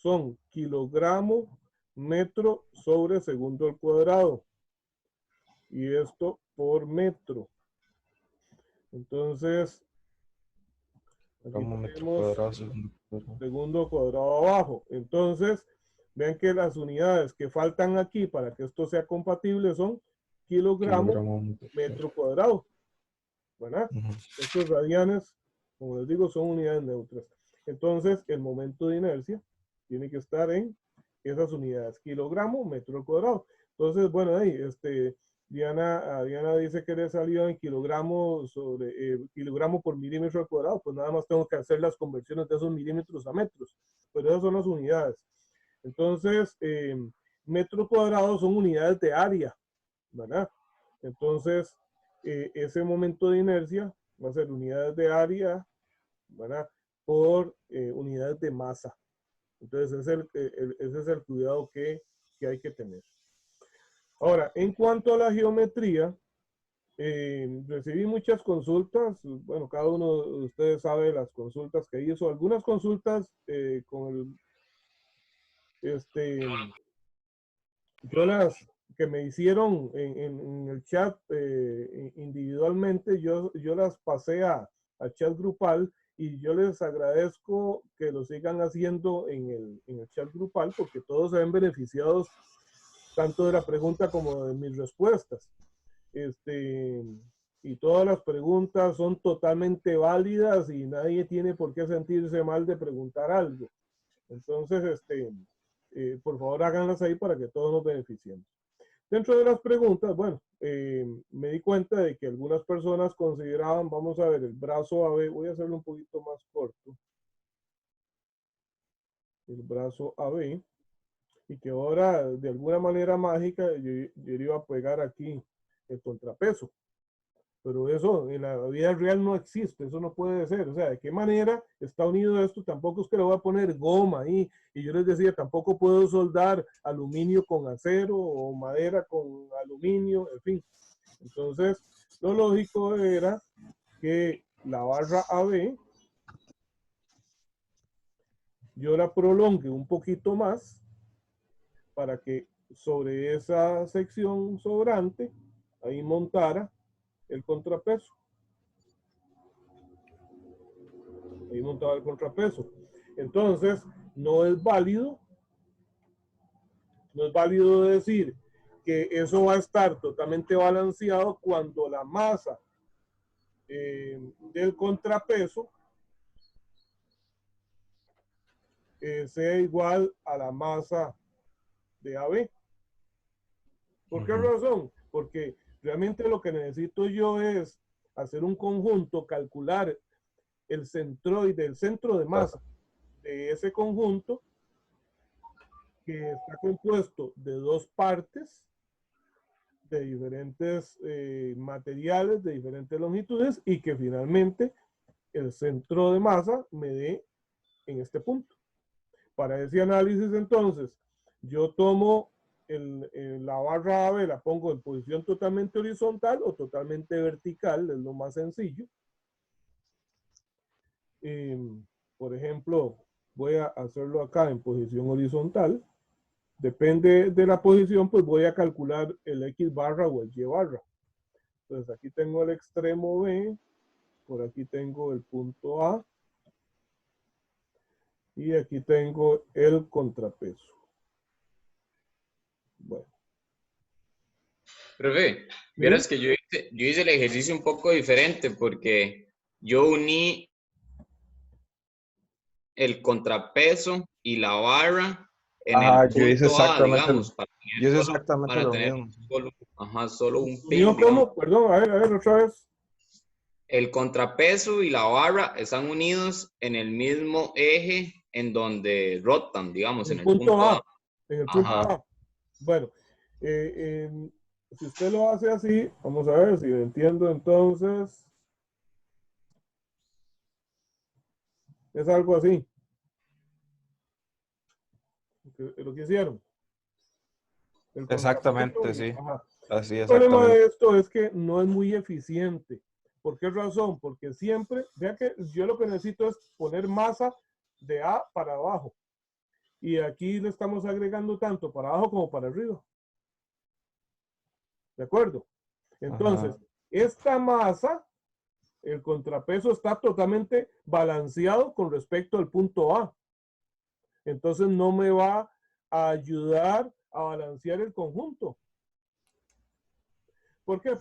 son kilogramo metro sobre segundo al cuadrado. Y esto por metro. Entonces, aquí tenemos segundo cuadrado abajo. Entonces, vean que las unidades que faltan aquí para que esto sea compatible son kilogramo metro cuadrado. ¿Verdad? Estos radianes, como les digo, son unidades neutras. Entonces, el momento de inercia tiene que estar en esas unidades, kilogramo metro cuadrado. Entonces, bueno, ahí, Diana dice que le salió en kilogramo sobre kilogramo por milímetro al cuadrado. Pues nada más tengo que hacer las conversiones de esos milímetros a metros. Pero esas son las unidades. Entonces, metro cuadrado son unidades de área, ¿verdad? Entonces, ese momento de inercia va a ser unidades de área, ¿verdad? Por unidades de masa. Entonces, ese es el cuidado que hay que tener. Ahora, en cuanto a la geometría, recibí muchas consultas. Bueno, cada uno de ustedes sabe las consultas que hizo. Algunas consultas con yo las que me hicieron en el chat individualmente, yo las pasé a chat grupal y yo les agradezco que lo sigan haciendo en el chat grupal porque todos se ven beneficiados tanto de la pregunta como de mis respuestas. Y todas las preguntas son totalmente válidas y nadie tiene por qué sentirse mal de preguntar algo. Entonces, por favor háganlas ahí para que todos nos beneficiemos. Dentro de las preguntas, bueno, me di cuenta de que algunas personas consideraban, vamos a ver, el brazo AB, voy a hacerlo un poquito más corto, el brazo AB, y que ahora de alguna manera mágica yo iba a pegar aquí el contrapeso. Pero eso en la vida real no existe, eso no puede ser. O sea, ¿de qué manera está unido esto? Tampoco es que le voy a poner goma ahí. Y yo les decía, tampoco puedo soldar aluminio con acero o madera con aluminio, en fin. Entonces, lo lógico era que la barra AB yo la prolongue un poquito más para que sobre esa sección sobrante ahí montara el contrapeso. Ahí montaba el contrapeso. Entonces, no es válido decir que eso va a estar totalmente balanceado cuando la masa del contrapeso sea igual a la masa de AB. ¿Por qué razón? Porque realmente lo que necesito yo es hacer un conjunto, calcular el centroide, el centro de masa de ese conjunto que está compuesto de dos partes de diferentes materiales, de diferentes longitudes y que finalmente el centro de masa me dé en este punto. Para ese análisis entonces yo tomo la barra AB, la pongo en posición totalmente horizontal o totalmente vertical, es lo más sencillo. Por ejemplo, voy a hacerlo acá en posición horizontal. Depende de la posición, pues voy a calcular el X barra o el Y barra. Entonces aquí tengo el extremo B, por aquí tengo el punto A, y aquí tengo el contrapeso. Bueno. Profe, vieras que yo hice el ejercicio un poco diferente porque yo uní el contrapeso y la barra en el punto A, digamos, para tener solo un pin. ¿Cómo? Perdón, a ver, otra vez. El contrapeso y la barra están unidos en el mismo eje en donde rotan, digamos, en el punto A. En el punto A. Bueno, si usted lo hace así, vamos a ver si lo entiendo entonces. Es algo así. Lo que hicieron. Exactamente, sí. Así, el problema de esto es que no es muy eficiente. ¿Por qué razón? Porque siempre, vea que yo lo que necesito es poner masa de A para abajo. y aquí le estamos agregando tanto para abajo como para arriba. ¿De acuerdo? Entonces, esta masa, el contrapeso está totalmente balanceado con respecto al punto A. Entonces no me va a ayudar a balancear el conjunto. ¿Por qué?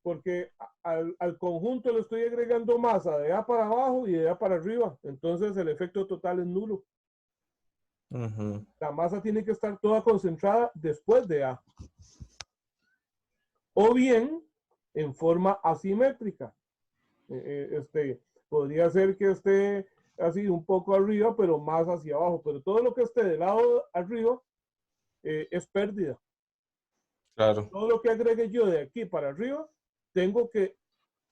Porque al conjunto le estoy agregando masa de A para abajo y de A para arriba. Entonces el efecto total es nulo. La masa tiene que estar toda concentrada después de A. O bien en forma asimétrica. Podría ser que esté así un poco arriba, pero más hacia abajo. Pero todo lo que esté del lado arriba es pérdida. Claro. Todo lo que agregue yo de aquí para arriba, tengo que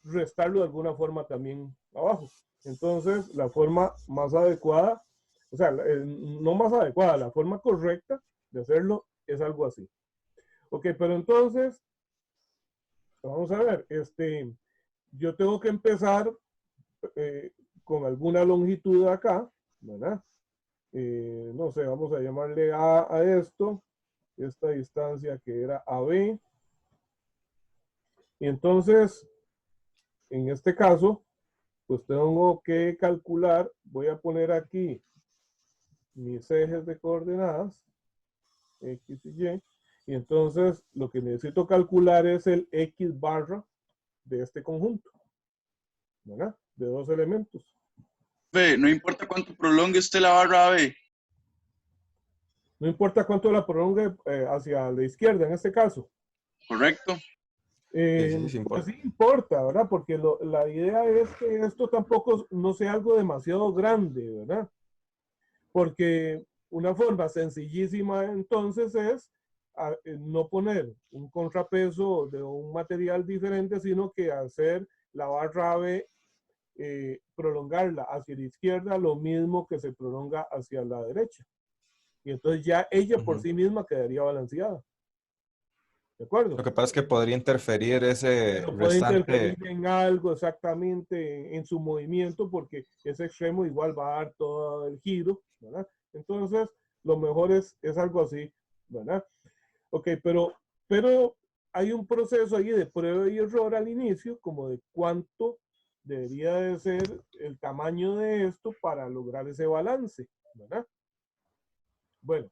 restarlo de alguna forma también abajo. Entonces, la forma más adecuada, o sea, no más adecuada, la forma correcta de hacerlo es algo así. Ok, pero entonces, vamos a ver, yo tengo que empezar con alguna longitud acá, ¿verdad? No sé, vamos a llamarle a esto, esta distancia que era AB. Y entonces, en este caso, pues tengo que calcular, voy a poner aquí mis ejes de coordenadas, X y Y, y entonces lo que necesito calcular es el X barra de este conjunto, ¿verdad? De dos elementos. No importa cuánto prolongue usted la barra AB. No importa cuánto la prolongue hacia la izquierda, en este caso. Correcto. Pues sí importa, ¿verdad? Porque la idea es que esto tampoco no sea algo demasiado grande, ¿verdad? Porque una forma sencillísima entonces es no poner un contrapeso de un material diferente, sino que hacer la barra AB, prolongarla hacia la izquierda, lo mismo que se prolonga hacia la derecha. Y entonces ya ella por sí misma quedaría balanceada. ¿De acuerdo? Lo que pasa es que podría interferir ese Pero puede restante. interferir en algo exactamente en su movimiento, porque ese extremo igual va a dar todo el giro, ¿verdad? Entonces, lo mejor es algo así, ¿verdad? Ok, pero hay un proceso ahí de prueba y error al inicio, como de cuánto debería de ser el tamaño de esto para lograr ese balance, ¿verdad? Bueno,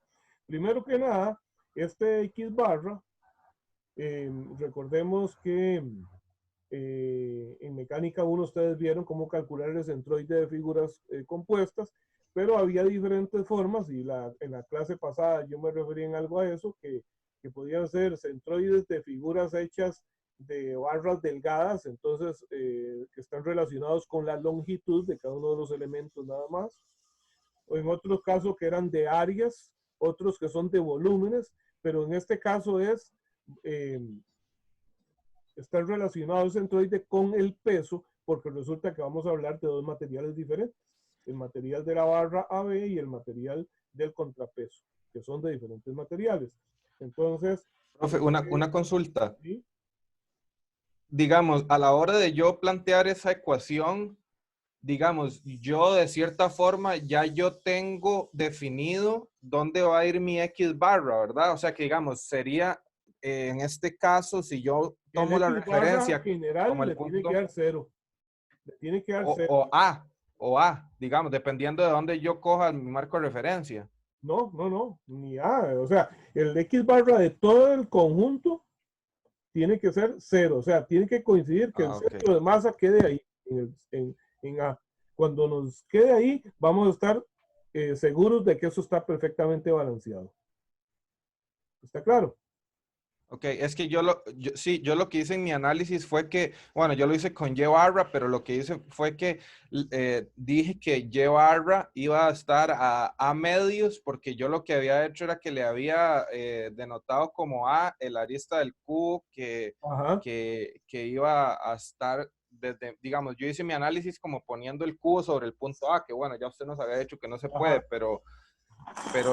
primero que nada, este X barra, recordemos que en mecánica 1 ustedes vieron cómo calcular el centroide de figuras compuestas, pero había diferentes formas y en la clase pasada yo me referí en algo a eso, que podían ser centroides de figuras hechas de barras delgadas, entonces que están relacionados con la longitud de cada uno de los elementos nada más, o en otros casos que eran de áreas, otros que son de volúmenes, pero en este caso está relacionado el centroide con el peso, porque resulta que vamos a hablar de dos materiales diferentes, el material de la barra AB y el material del contrapeso, que son de diferentes materiales. Entonces, profe, una consulta. ¿sí? Digamos, a la hora de yo plantear esa ecuación, digamos, yo de cierta forma ya yo tengo definido dónde va a ir mi X barra, ¿verdad? O sea que, digamos, sería en este caso, si yo tomo la referencia general como el le punto, tiene que dar 0. Le tiene que dar 0. O A, digamos, dependiendo de dónde yo coja mi marco de referencia. No, ni A. O sea, el X barra de todo el conjunto tiene que ser 0. O sea, tiene que coincidir que el centro de masa quede ahí, en A. Cuando nos quede ahí, vamos a estar seguros de que eso está perfectamente balanceado. ¿Está claro? Ok, es que yo lo que hice en mi análisis fue que, bueno, yo lo hice con Y barra, pero lo que hice fue que dije que Y barra iba a estar a medios, porque yo lo que había hecho era que le había denotado como A el arista del cubo que iba a estar desde, digamos, yo hice mi análisis como poniendo el cubo sobre el punto A, que bueno, ya usted nos había dicho que no se puede, pero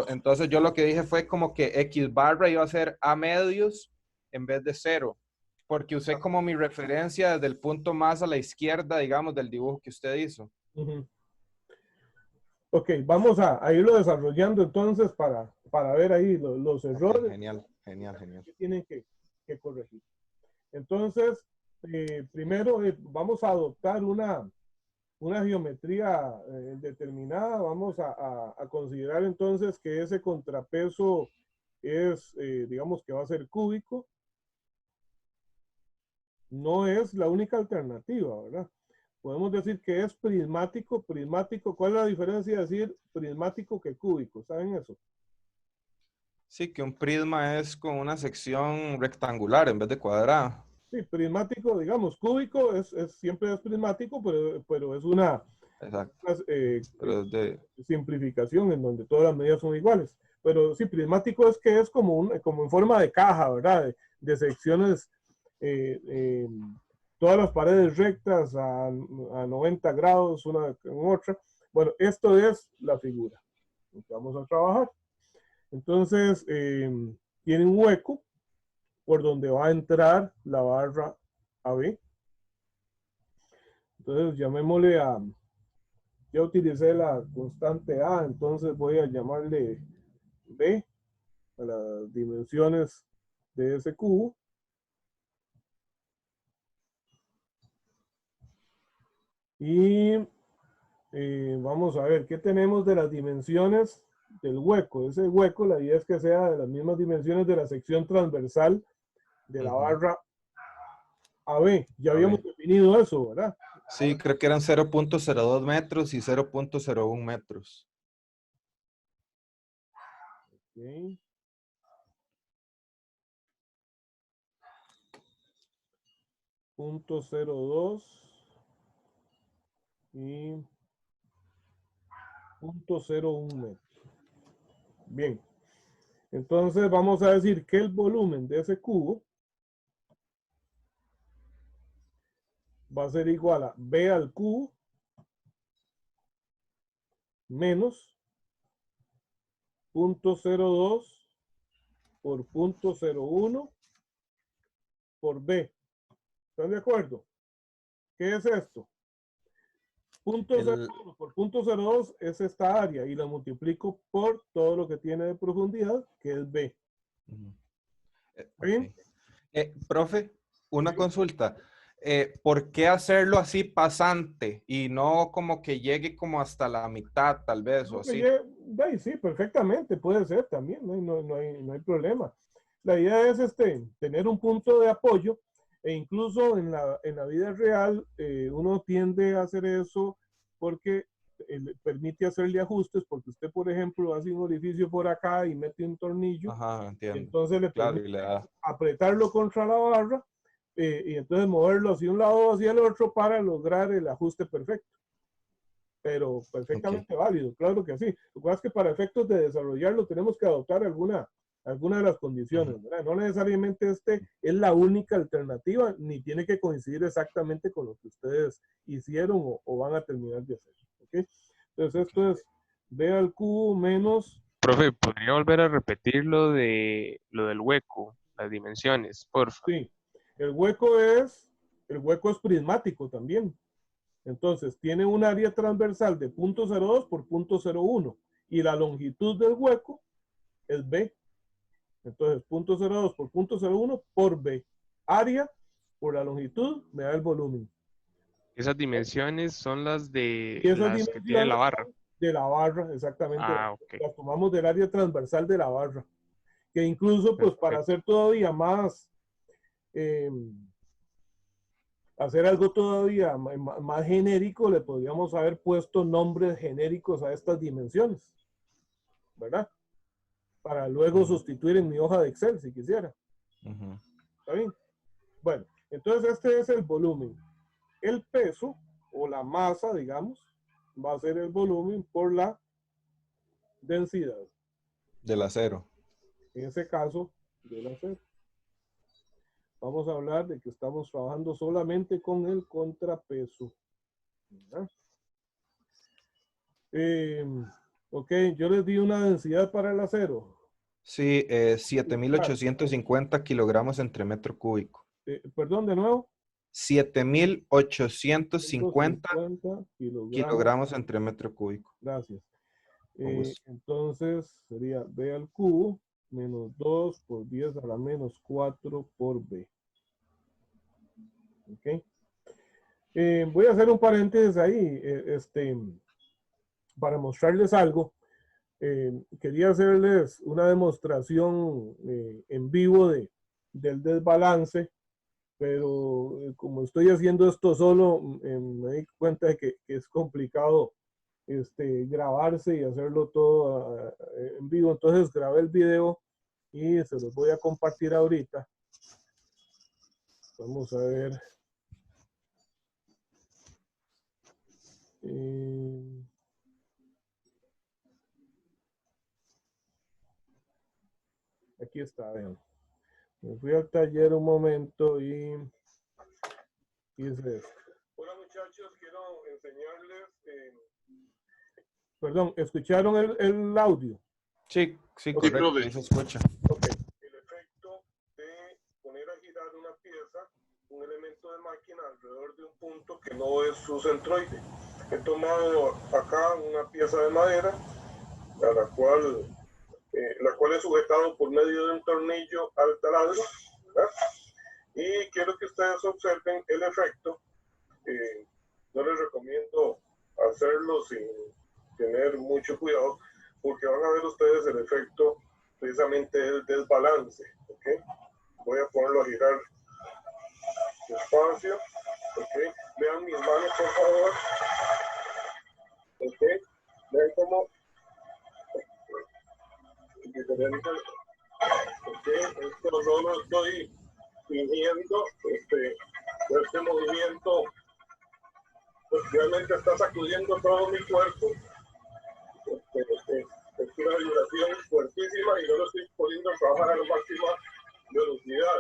entonces yo lo que dije fue como que X barra iba a ser A medios en vez de 0, porque usé como mi referencia desde el punto más a la izquierda, digamos, del dibujo que usted hizo. Ok, vamos a irlo desarrollando entonces para ver ahí los errores. Okay, genial, genial, genial. Que tienen que corregir. Entonces, primero vamos a adoptar una geometría determinada. Vamos a considerar entonces que ese contrapeso es, digamos que va a ser cúbico. No es la única alternativa, ¿verdad? Podemos decir que es prismático. Prismático, ¿cuál es la diferencia de decir prismático que cúbico? ¿Saben eso? Sí, que un prisma es con una sección rectangular en vez de cuadrada. Sí, prismático, digamos, cúbico siempre es prismático, pero es una simplificación en donde todas las medidas son iguales. Pero sí, prismático es que es como en forma de caja, ¿verdad? De secciones, todas las paredes rectas a 90 grados, una con otra. Bueno, esto es la figura que vamos a trabajar. Entonces, tiene un hueco por donde va a entrar la barra AB. Entonces, llamémosle ya utilicé la constante A, entonces voy a llamarle B a las dimensiones de ese cubo. Y vamos a ver, ¿qué tenemos de las dimensiones del hueco? Ese hueco, la idea es que sea de las mismas dimensiones de la sección transversal de la barra AB. Ya habíamos definido eso, ¿verdad? Sí, creo que eran 0.02 metros y 0.01 metros. Okay. .02 y 0.01 metros. Bien. Entonces vamos a decir que el volumen de ese cubo va a ser igual a B al cubo menos 0.02 por 0.01 por B. ¿Están de acuerdo? ¿Qué es esto? 0.01 por 0.02 es esta área y la multiplico por todo lo que tiene de profundidad, que es B. Okay. Profe, una consulta. ¿Por qué hacerlo así pasante y no como que llegue como hasta la mitad, tal vez, o así? Sí, perfectamente, puede ser también, no hay problema. La idea es tener un punto de apoyo e incluso en la vida real uno tiende a hacer eso porque permite hacerle ajustes, porque usted, por ejemplo, hace un orificio por acá y mete un tornillo. Ajá, entiendo. Entonces le permite apretarlo contra la barra y entonces moverlo hacia un lado o hacia el otro para lograr el ajuste perfecto. Pero perfectamente válido, claro que sí. Lo que pasa es que para efectos de desarrollarlo tenemos que adoptar alguna de las condiciones, ¿verdad? No necesariamente es la única alternativa, ni tiene que coincidir exactamente con lo que ustedes hicieron o van a terminar de hacer, ¿ok? Entonces esto es B al cubo menos... Profe, ¿podría volver a repetir lo del hueco, las dimensiones, porfa? Sí, el hueco es prismático también. Entonces, tiene un área transversal de 0.02 por 0.01 y la longitud del hueco es B. Entonces, 0.02 por 0.01 por B. Área por la longitud me da el volumen. Esas dimensiones son las de las que tiene la barra. De la barra, exactamente. Okay. Las tomamos del área transversal de la barra. Que incluso, pues, para hacer todavía más... hacer algo todavía más genérico, le podríamos haber puesto nombres genéricos a estas dimensiones, ¿verdad? Para luego sustituir en mi hoja de Excel, si quisiera. ¿Está bien? Bueno, entonces este es el volumen. El peso, o la masa, digamos, va a ser el volumen por la densidad. Del acero. En ese caso, del acero. Vamos a hablar de que estamos trabajando solamente con el contrapeso. Ok, yo les di una densidad para el acero. Sí, 7.850 kilogramos entre metro cúbico. Perdón, de nuevo. 7.850 kilogramos entre metro cúbico. Gracias. Entonces sería B al cubo menos 2 por 10 a la menos 4 por B. ¿Ok? Voy a hacer un paréntesis ahí, para mostrarles algo. Quería hacerles una demostración en vivo del desbalance, pero como estoy haciendo esto solo, me di cuenta de que es complicado grabarse y hacerlo todo en vivo. Entonces grabé el video y se los voy a compartir ahorita. Vamos a ver. Aquí está, vean. Me fui al taller un momento y hice esto. Hola muchachos, quiero enseñarles. Perdón, ¿escucharon el audio? Sí, sí, okay, correcto, ahí se escucha. Ok, el efecto de poner a girar una pieza, un elemento de máquina alrededor de un punto que no es su centroide. He tomado acá una pieza de madera, a la cual he sujetado por medio de un tornillo al taladro, ¿verdad? Y quiero que ustedes observen el efecto. No les recomiendo hacerlo sin tener mucho cuidado, porque van a ver ustedes el efecto precisamente del desbalance. ¿Okay? Voy a ponerlo a girar despacio. ¿Okay? Vean mis manos, por favor. ¿Okay? Vean cómo esto no lo estoy fingiendo. Este movimiento pues, realmente está sacudiendo todo mi cuerpo. Es una vibración fuertísima y yo lo estoy poniendo a trabajar a la máxima velocidad.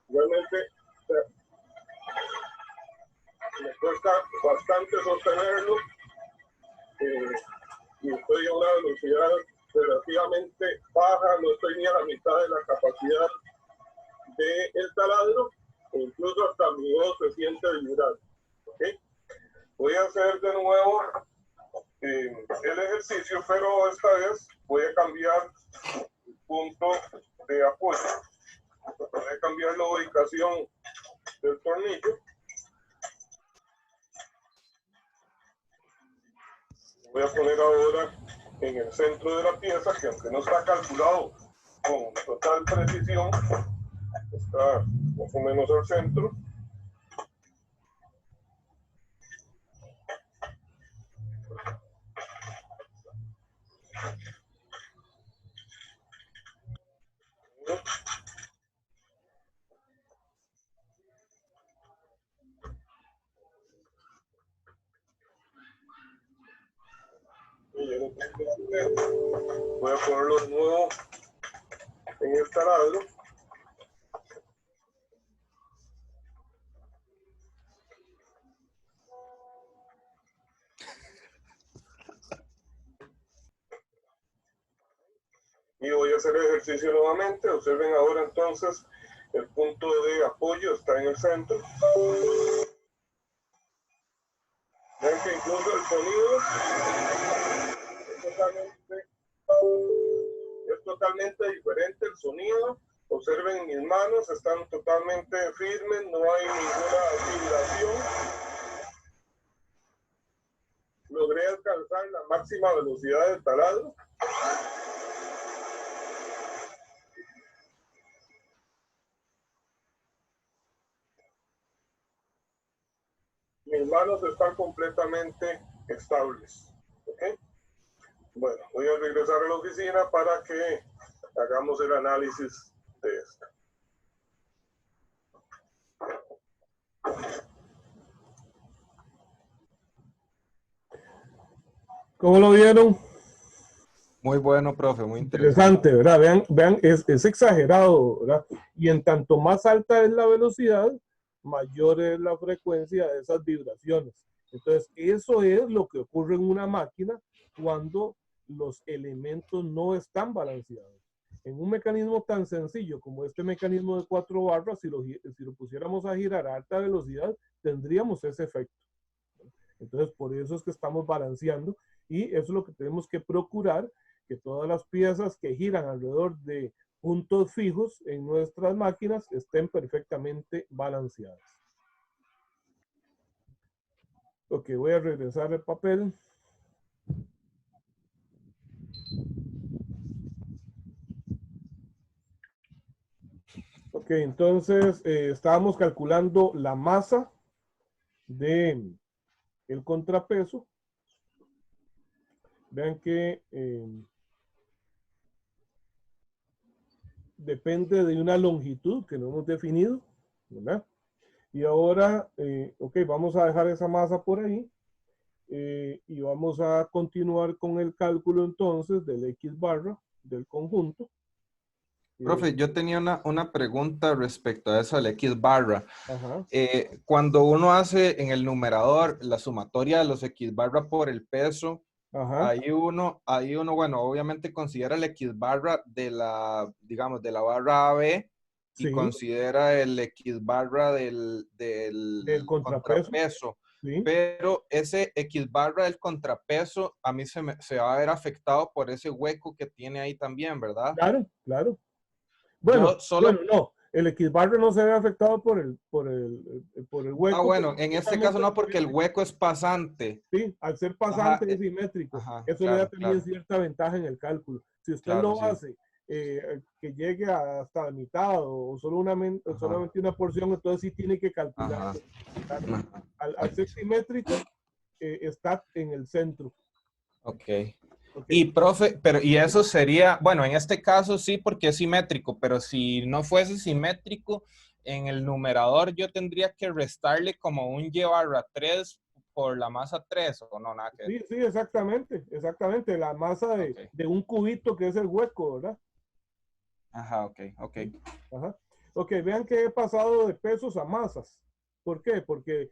Realmente me cuesta bastante sostenerlo y estoy a una velocidad relativamente baja, no estoy ni a la mitad de la capacidad del taladro, e incluso hasta mi voz se siente vibrar. ¿Okay? Voy a hacer de nuevo el ejercicio, pero esta vez voy a cambiar el punto de apoyo. Voy a cambiar la ubicación del tornillo. Voy a poner ahora en el centro de la pieza, que aunque no está calculado con total precisión, está más o menos al centro. Voy a ponerlo de nuevo en el taladro. Y voy a hacer el ejercicio nuevamente. Observen ahora entonces el punto de apoyo está en el centro. Ven que incluso el sonido es totalmente diferente el sonido. Observen mis manos, están totalmente firmes, no hay ninguna vibración. Logré alcanzar la máxima velocidad del taladro. Mis manos están completamente estables. ¿Okay? Bueno, voy a regresar a la oficina para que hagamos el análisis de esto. ¿Cómo lo vieron? Muy bueno, profe, muy interesante, ¿verdad? Vean, es exagerado, ¿verdad? Y en tanto más alta es la velocidad, mayor es la frecuencia de esas vibraciones. Entonces, eso es lo que ocurre en una máquina cuando los elementos no están balanceados. En un mecanismo tan sencillo como este mecanismo de 4 barras, si lo pusiéramos a girar a alta velocidad, tendríamos ese efecto. Entonces, por eso es que estamos balanceando y eso es lo que tenemos que procurar, que todas las piezas que giran alrededor de puntos fijos en nuestras máquinas estén perfectamente balanceadas. Ok, voy a regresar el papel. Ok, entonces estábamos calculando la masa de el contrapeso. Vean que depende de una longitud que no hemos definido, ¿verdad? Y ahora, ok, vamos a dejar esa masa por ahí y vamos a continuar con el cálculo entonces del X barra del conjunto. Profe, yo tenía una pregunta respecto a eso, al X barra. Ajá. Cuando uno hace en el numerador la sumatoria de los X barra por el peso, Ajá. ahí uno, bueno, obviamente considera el X barra de la, digamos, de la barra AB y Sí. Considera el X barra del contrapeso. Sí. Pero ese X barra del contrapeso a mí se va a ver afectado por ese hueco que tiene ahí también, ¿verdad? Claro, claro. Bueno, bueno, no. El X barra no se ve afectado por el hueco. Ah, bueno, en este caso no, porque el hueco es pasante. Sí, al ser pasante Ajá, es simétrico. ajá, Eso claro, le da también claro. cierta ventaja en el cálculo. Si usted Claro, lo sí. hace que llegue hasta la mitad o solamente una porción, entonces sí tiene que calcular. Al ser simétrico, está en el centro. Ok. Y profe, pero y eso sería, bueno, en este caso sí porque es simétrico, pero si no fuese simétrico, en el numerador yo tendría que restarle como un y barra 3 por la masa 3 o no, nada que ver. Sí, exactamente, exactamente. La masa de un cubito que es el hueco, ¿verdad? Ajá, ok. Ajá. Ok, vean que he pasado de pesos a masas. ¿Por qué? Porque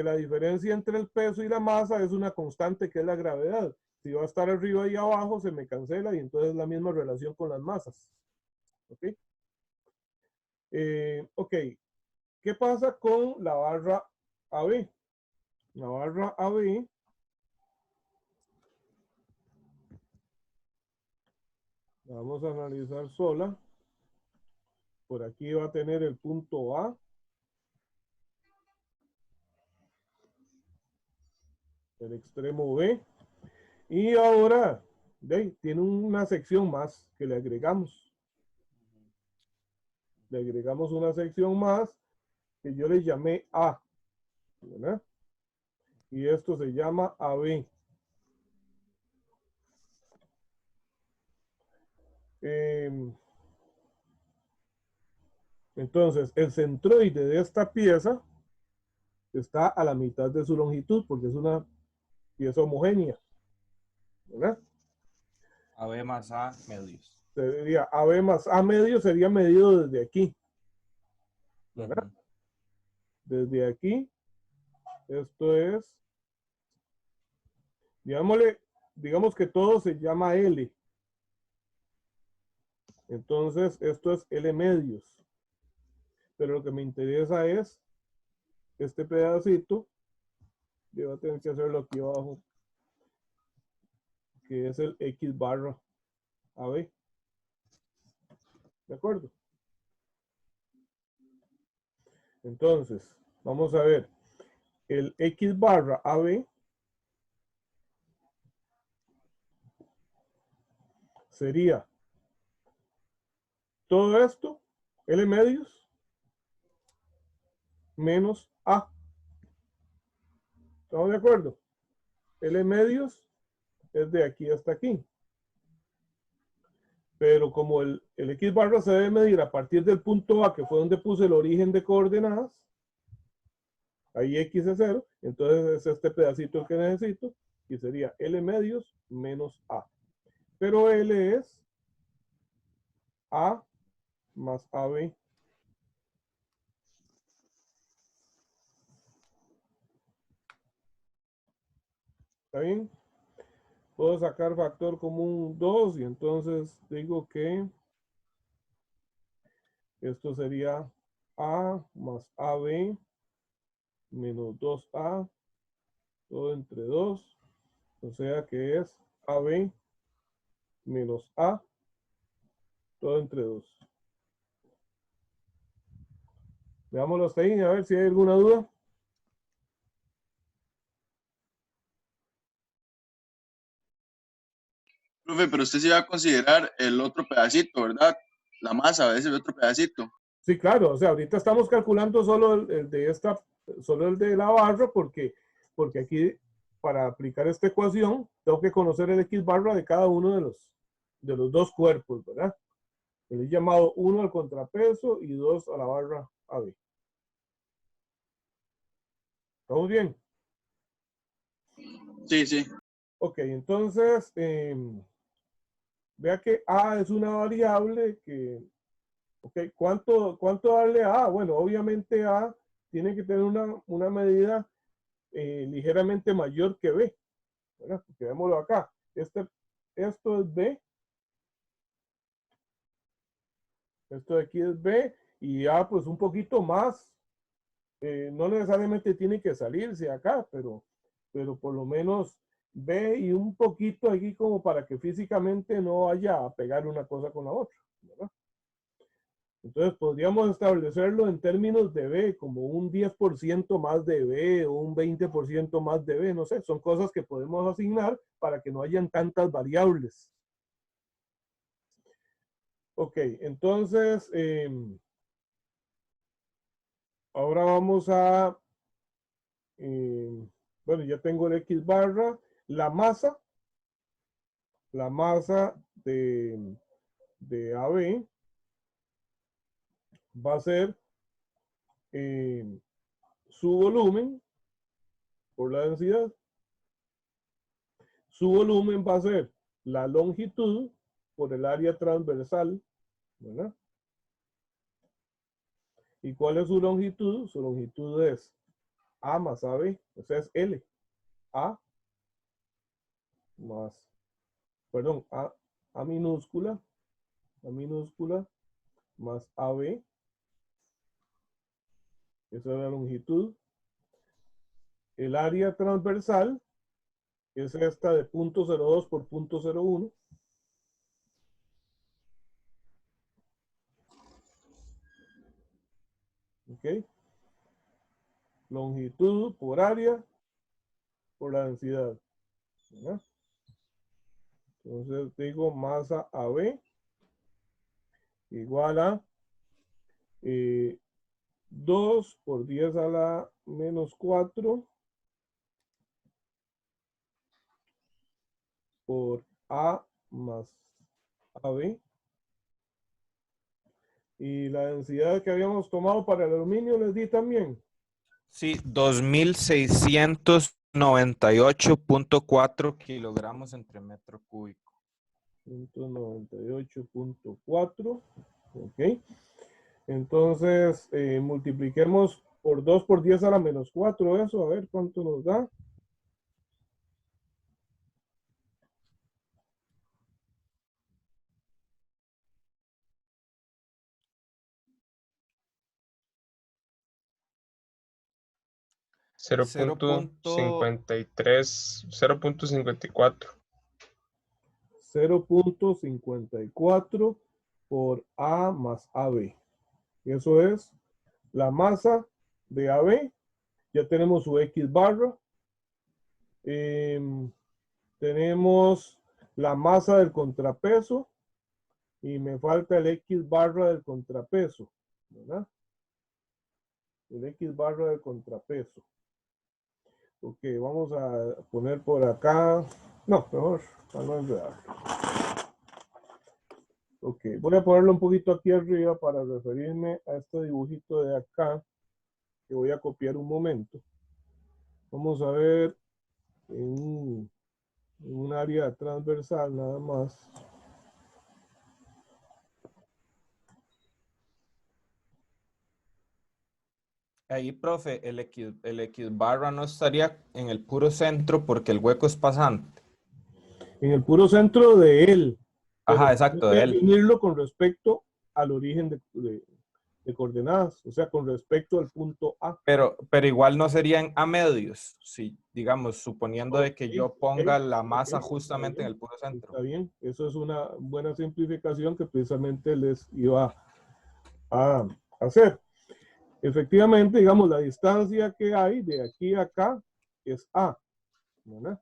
la diferencia entre el peso y la masa es una constante que es la gravedad. Si va a estar arriba y abajo, se me cancela y entonces la misma relación con las masas. ¿Ok? Ok. ¿Qué pasa con la barra AB? La barra AB la vamos a analizar sola. Por aquí va a tener el punto A. El extremo B. Y ahora tiene una sección más que le agregamos. Le agregamos una sección más que yo le llamé A. ¿Verdad? Y esto se llama AB. Entonces, el centroide de esta pieza está a la mitad de su longitud porque es una pieza homogénea. ¿Verdad? AB más A medios. Sería AB más A medio sería medido desde aquí. ¿Verdad? Desde aquí, esto es, digamos que todo se llama L. Entonces, esto es L medios. Pero lo que me interesa es este pedacito. Yo voy a tener que hacerlo aquí abajo, que es el X barra AB. ¿De acuerdo? Entonces, vamos a ver. El X barra AB sería todo esto, L medios, menos A. ¿Estamos de acuerdo? L medios es de aquí hasta aquí. Pero como el X barra se debe medir a partir del punto A, que fue donde puse el origen de coordenadas, ahí X es 0, entonces es este pedacito el que necesito, y sería L medios menos A. Pero L es A más AB. ¿Está bien? Puedo sacar factor común 2 y entonces digo que esto sería A más AB menos 2A todo entre 2, o sea que es AB menos A, todo entre 2. Veámoslo hasta ahí, a ver si hay alguna duda. Profe, pero usted sí va a considerar el otro pedacito, ¿verdad? La masa, es el otro pedacito. Sí, claro, o sea, ahorita estamos calculando solo solo el de la barra, porque aquí, para aplicar esta ecuación, tengo que conocer el X barra de cada uno de los dos cuerpos, ¿verdad? El llamado 1 al contrapeso y 2 a la barra AB. ¿Estamos bien? Sí, sí. Ok, entonces, vea que A es una variable que, ok, ¿cuánto darle a A? Bueno, obviamente A tiene que tener una medida ligeramente mayor que B, ¿verdad? Porque vémoslo acá. Esto es B, esto de aquí es B, y A pues un poquito más, no necesariamente tiene que salirse acá, pero por lo menos B y un poquito aquí como para que físicamente no vaya a pegar una cosa con la otra, ¿verdad? Entonces podríamos establecerlo en términos de B, como un 10% más de B o un 20% más de B, no sé, son cosas que podemos asignar para que no hayan tantas variables. Ok, entonces, ahora vamos a, bueno, ya tengo el X barra, la masa de AB va a ser su volumen por la densidad. Su volumen va a ser la longitud por el área transversal, ¿verdad? ¿Y cuál es su longitud? Su longitud es A más AB, o sea, es L. A más, perdón, A minúscula más AB. Esa es la longitud. El área transversal es esta de 0.02 por 0.01. ¿Ok? Longitud por área por la densidad, ¿verdad? Entonces digo masa AB igual a 2 por 10 a la menos 4 por A más AB. Y la densidad que habíamos tomado para el aluminio les di también. Sí, 2698.4 kilogramos entre metro cúbico. 198.4. Ok. Entonces, multipliquemos por 2 por 10 a la menos 4 eso, a ver cuánto nos da. .54. 0.54 por A más AB. Eso es la masa de AB. Ya tenemos su X barra. Tenemos la masa del contrapeso. Y me falta el X barra del contrapeso, ¿verdad? El X barra del contrapeso. Ok, vamos a poner por acá. No, mejor, para no enredar. Ok, voy a ponerlo un poquito aquí arriba para referirme a este dibujito de acá, que voy a copiar un momento. Vamos a ver en un área transversal nada más. Ahí, profe, el X barra no estaría en el puro centro porque el hueco es pasante. En el puro centro de él. Ajá, exacto, de de él. él. Definirlo con respecto al origen de de coordenadas, o sea, con respecto al punto A. Pero igual no serían a medios, si, digamos, suponiendo de que yo ponga la masa justamente en el puro centro. Está bien, eso es una buena simplificación que precisamente les iba a hacer. Efectivamente, digamos, la distancia que hay de aquí a acá es A, ¿verdad?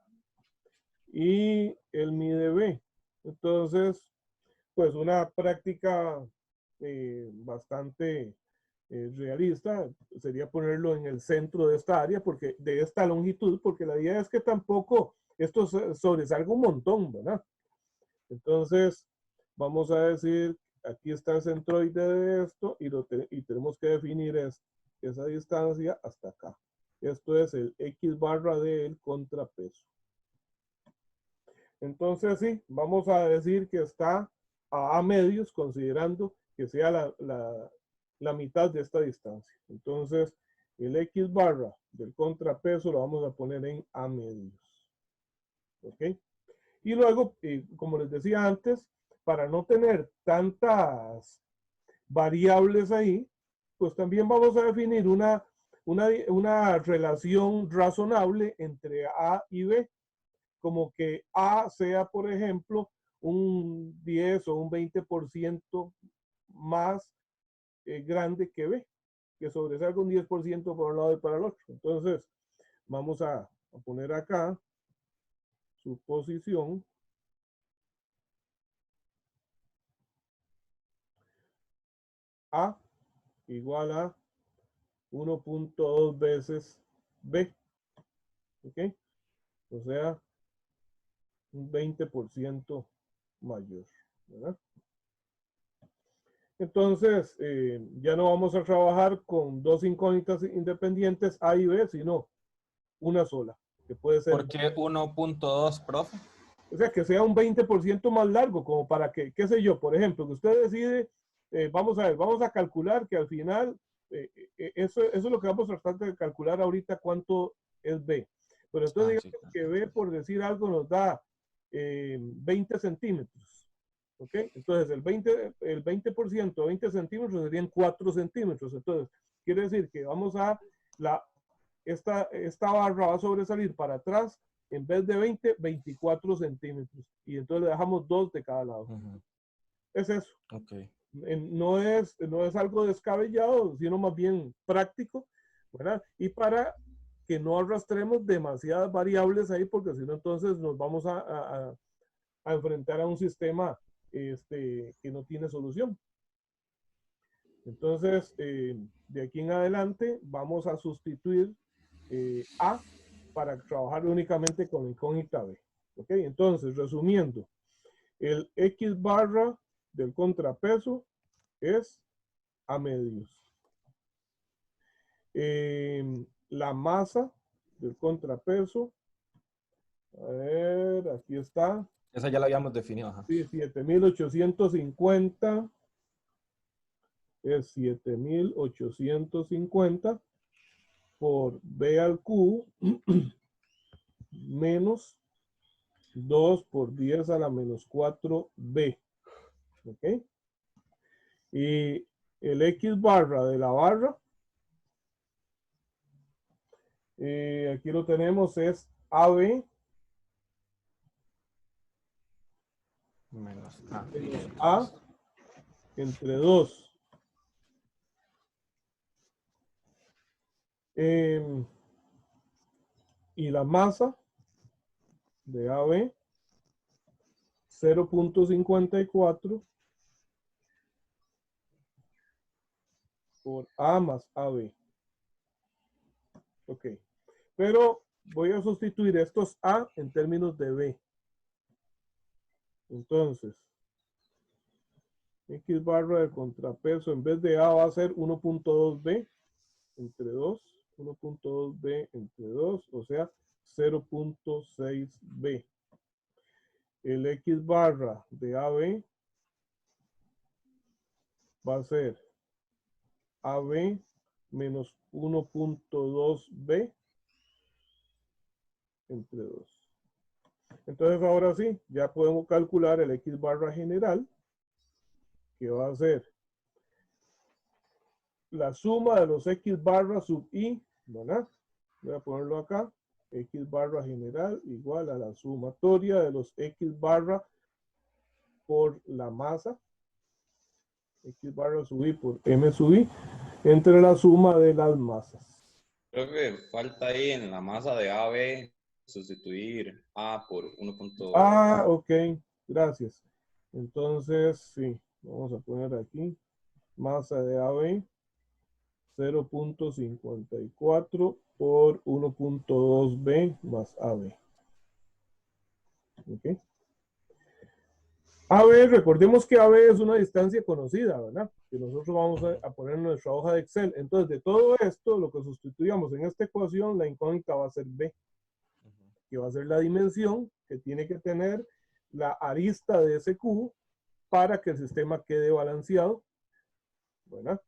Y él mide B. Entonces, pues una práctica bastante realista sería ponerlo en el centro de esta área, porque de esta longitud, porque la idea es que tampoco esto sobresalga un montón, ¿verdad? Entonces, vamos a decir, aquí está el centroide de esto y tenemos que definir esa distancia hasta acá. Esto es el X barra del contrapeso. Entonces, sí, vamos a decir que está a medios, considerando que sea la mitad de esta distancia. Entonces, el X barra del contrapeso lo vamos a poner en a medios. ¿Ok? Y luego, como les decía antes, para no tener tantas variables ahí, pues también vamos a definir una relación razonable entre A y B, como que A sea, por ejemplo, un 10 o un 20% más grande que B, que sobresalga un 10% por un lado y para el otro. Entonces, vamos a poner acá su posición. A igual a 1.2 veces B. ¿Ok? O sea, un 20% mayor, ¿verdad? Entonces, ya no vamos a trabajar con dos incógnitas independientes A y B, sino una sola, que puede ser... ¿Por qué 1.2, profe? O sea, que sea un 20% más largo, como para que, qué sé yo, por ejemplo, que usted decide, vamos a ver, vamos a calcular que al final, eso es lo que vamos a tratar de calcular ahorita, cuánto es B. Pero entonces digamos que B, por decir algo, nos da 20 centímetros. ¿Ok? Entonces el 20%, 20 centímetros serían 4 centímetros. Entonces, quiere decir que vamos a, esta barra va a sobresalir para atrás, en vez de 20, 24 centímetros. Y entonces le dejamos 2 de cada lado. Es eso. Okay. No es algo descabellado, sino más bien práctico, ¿verdad? Y para que no arrastremos demasiadas variables ahí, porque si no, entonces nos vamos a enfrentar a un sistema que no tiene solución. Entonces, de aquí en adelante, vamos a sustituir A para trabajar únicamente con la incógnita B. ¿Ok? Entonces, resumiendo, el X barra del contrapeso es a medios. La masa del contrapeso, a ver, aquí está. Esa ya la habíamos definido. Ajá. Sí, 7.850 es 7.850 por B al cubo menos 2 por 10 a la menos 4B. ¿Ok? Y el X barra de la barra, aquí lo tenemos, es AB menos A entre 2. Y la masa de AB 0.54 por A más AB. Ok. Pero voy a sustituir estos A en términos de B. Entonces, X barra de contrapeso en vez de A va a ser 1.2B entre 2. 1.2B entre 2, o sea, 0.6B. El X barra de AB va a ser AB menos 1.2B entre 2. Entonces ahora sí, ya podemos calcular el X barra general, que va a ser la suma de los X barra sub I, ¿verdad? Voy a ponerlo acá. X barra general igual a la sumatoria de los X barra por la masa. X barra sub I por M sub I entre la suma de las masas. Creo que falta ahí en la masa de AB sustituir A por 1.2. Ah, ok, gracias. Entonces, sí, vamos a poner aquí masa de AB 0.54 por 1.2B más AB. Ok. AB, recordemos que AB es una distancia conocida, ¿verdad? Que nosotros vamos a poner en nuestra hoja de Excel. Entonces, de todo esto, lo que sustituyamos en esta ecuación, la incógnita va a ser B, que va a ser la dimensión que tiene que tener la arista de ese cubo para que el sistema quede balanceado, ¿verdad?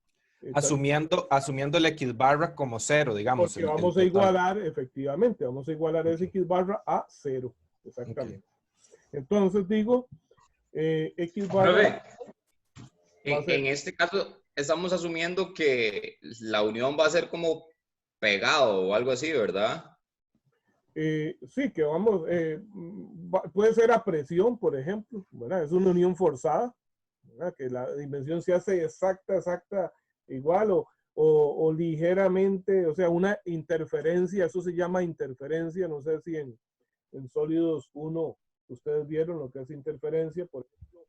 Asumiendo el X barra como 0, digamos. Porque vamos a igualar, efectivamente, vamos a igualar ese X barra a 0, exactamente. Entonces digo, X barra... En este caso, estamos asumiendo que la unión va a ser como pegado o algo así, ¿verdad? Sí, que vamos, puede ser a presión, por ejemplo, ¿verdad? Es una unión forzada, ¿verdad? Que la dimensión se hace exacta, igual o ligeramente, o sea, una interferencia, eso se llama interferencia, no sé si en sólidos 1 ustedes vieron lo que es interferencia, por ejemplo,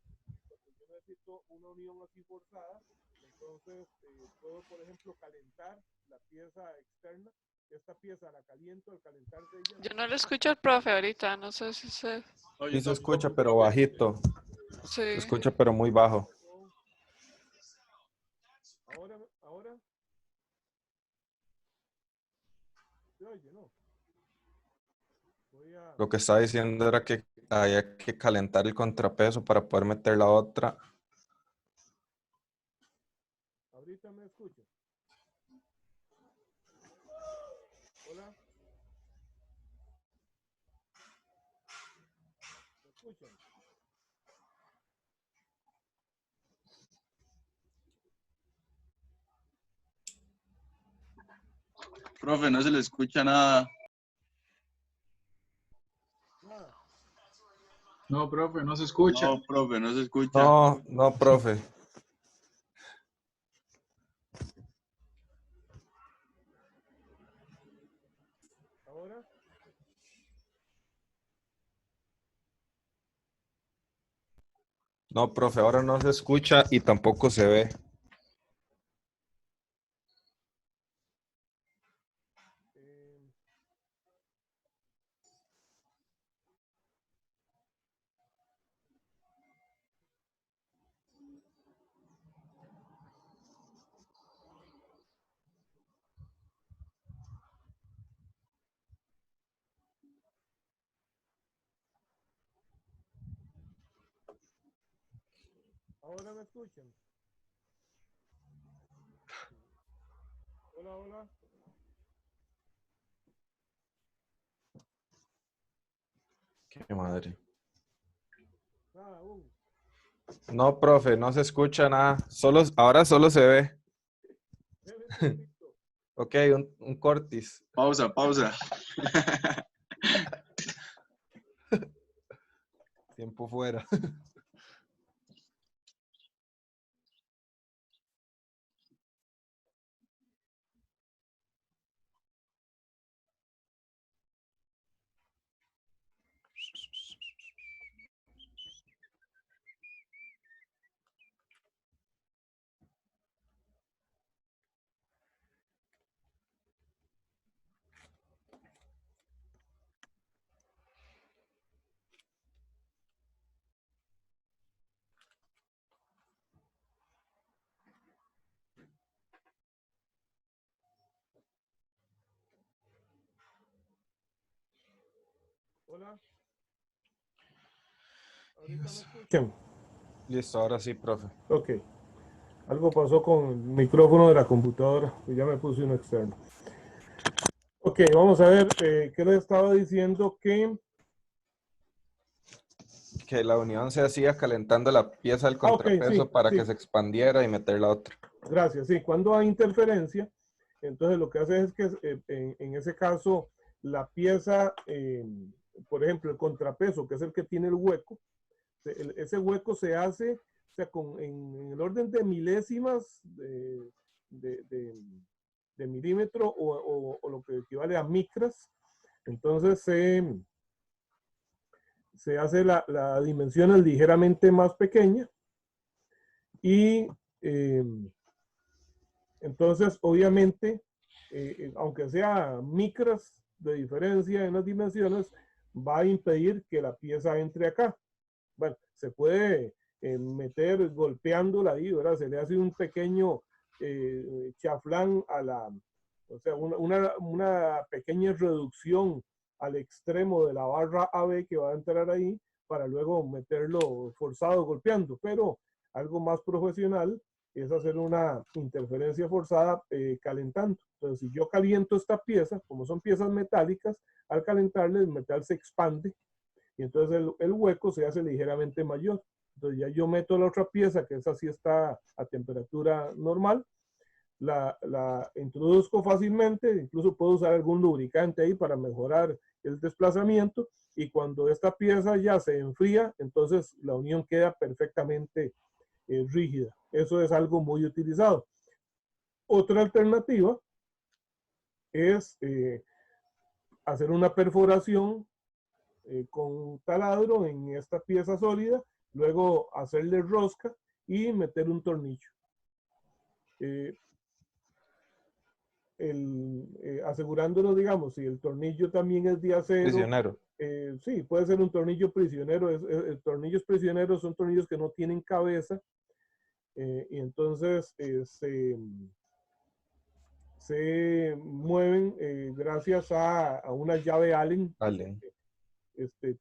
yo necesito una unión así forzada, entonces puedo, por ejemplo, calentar la pieza externa. Esta pieza la caliento al calentarse ella. Yo no lo escucho al profe ahorita, no sé si se... Sí se escucha, pero bajito. Sí. Se escucha, pero muy bajo. Ahora. ¿Se oye, no? Lo que estaba diciendo era que había que calentar el contrapeso para poder meter la otra. Ahorita me escucho. Hola. ¿Me escuchan? Profe, no se le escucha nada. No, profe, no se escucha. No, profe, no se escucha. No, profe. ¿Ahora? No, profe, ahora no se escucha y tampoco se ve. ¿Ahora me escuchan? Hola. Qué madre. Nada, aún. No, profe, no se escucha nada. Ahora solo se ve. Ok, un cortis. Pausa. Tiempo fuera. Hola. ¿Ahorita me escuchan? Listo, ahora sí, profe. Ok. Algo pasó con el micrófono de la computadora, pues ya me puse uno externo. Ok, vamos a ver, ¿qué les estaba diciendo? Que la unión se hacía calentando la pieza del contrapeso para que se expandiera y meter la otra. Gracias, sí, cuando hay interferencia, entonces lo que hace es que en ese caso la pieza, por ejemplo, el contrapeso, que es el que tiene el hueco, ese hueco se hace, o sea, en el orden de milésimas de milímetro o lo que equivale a micras. Entonces se hace la dimensión ligeramente más pequeña y entonces obviamente aunque sea micras de diferencia en las dimensiones, va a impedir que la pieza entre acá. Bueno, se puede meter golpeándola ahí, ¿verdad? Se le hace un pequeño chaflán a o sea, una pequeña reducción al extremo de la barra AB que va a entrar ahí para luego meterlo forzado golpeando, pero algo más profesional es hacer una interferencia forzada calentando. Entonces, si yo caliento esta pieza, como son piezas metálicas, al calentarle el metal se expande y entonces el hueco se hace ligeramente mayor. Entonces ya yo meto la otra pieza, que esa sí está a temperatura normal, la introduzco fácilmente, incluso puedo usar algún lubricante ahí para mejorar el desplazamiento, y cuando esta pieza ya se enfría, entonces la unión queda perfectamente rígida. Eso es algo muy utilizado. Otra alternativa es hacer una perforación con taladro en esta pieza sólida, luego hacerle rosca y meter un tornillo. Asegurándonos, digamos, si el tornillo también es de acero. Prisionero. Sí, puede ser un tornillo prisionero. Tornillos prisioneros son tornillos que no tienen cabeza y entonces se mueven gracias a una llave Allen.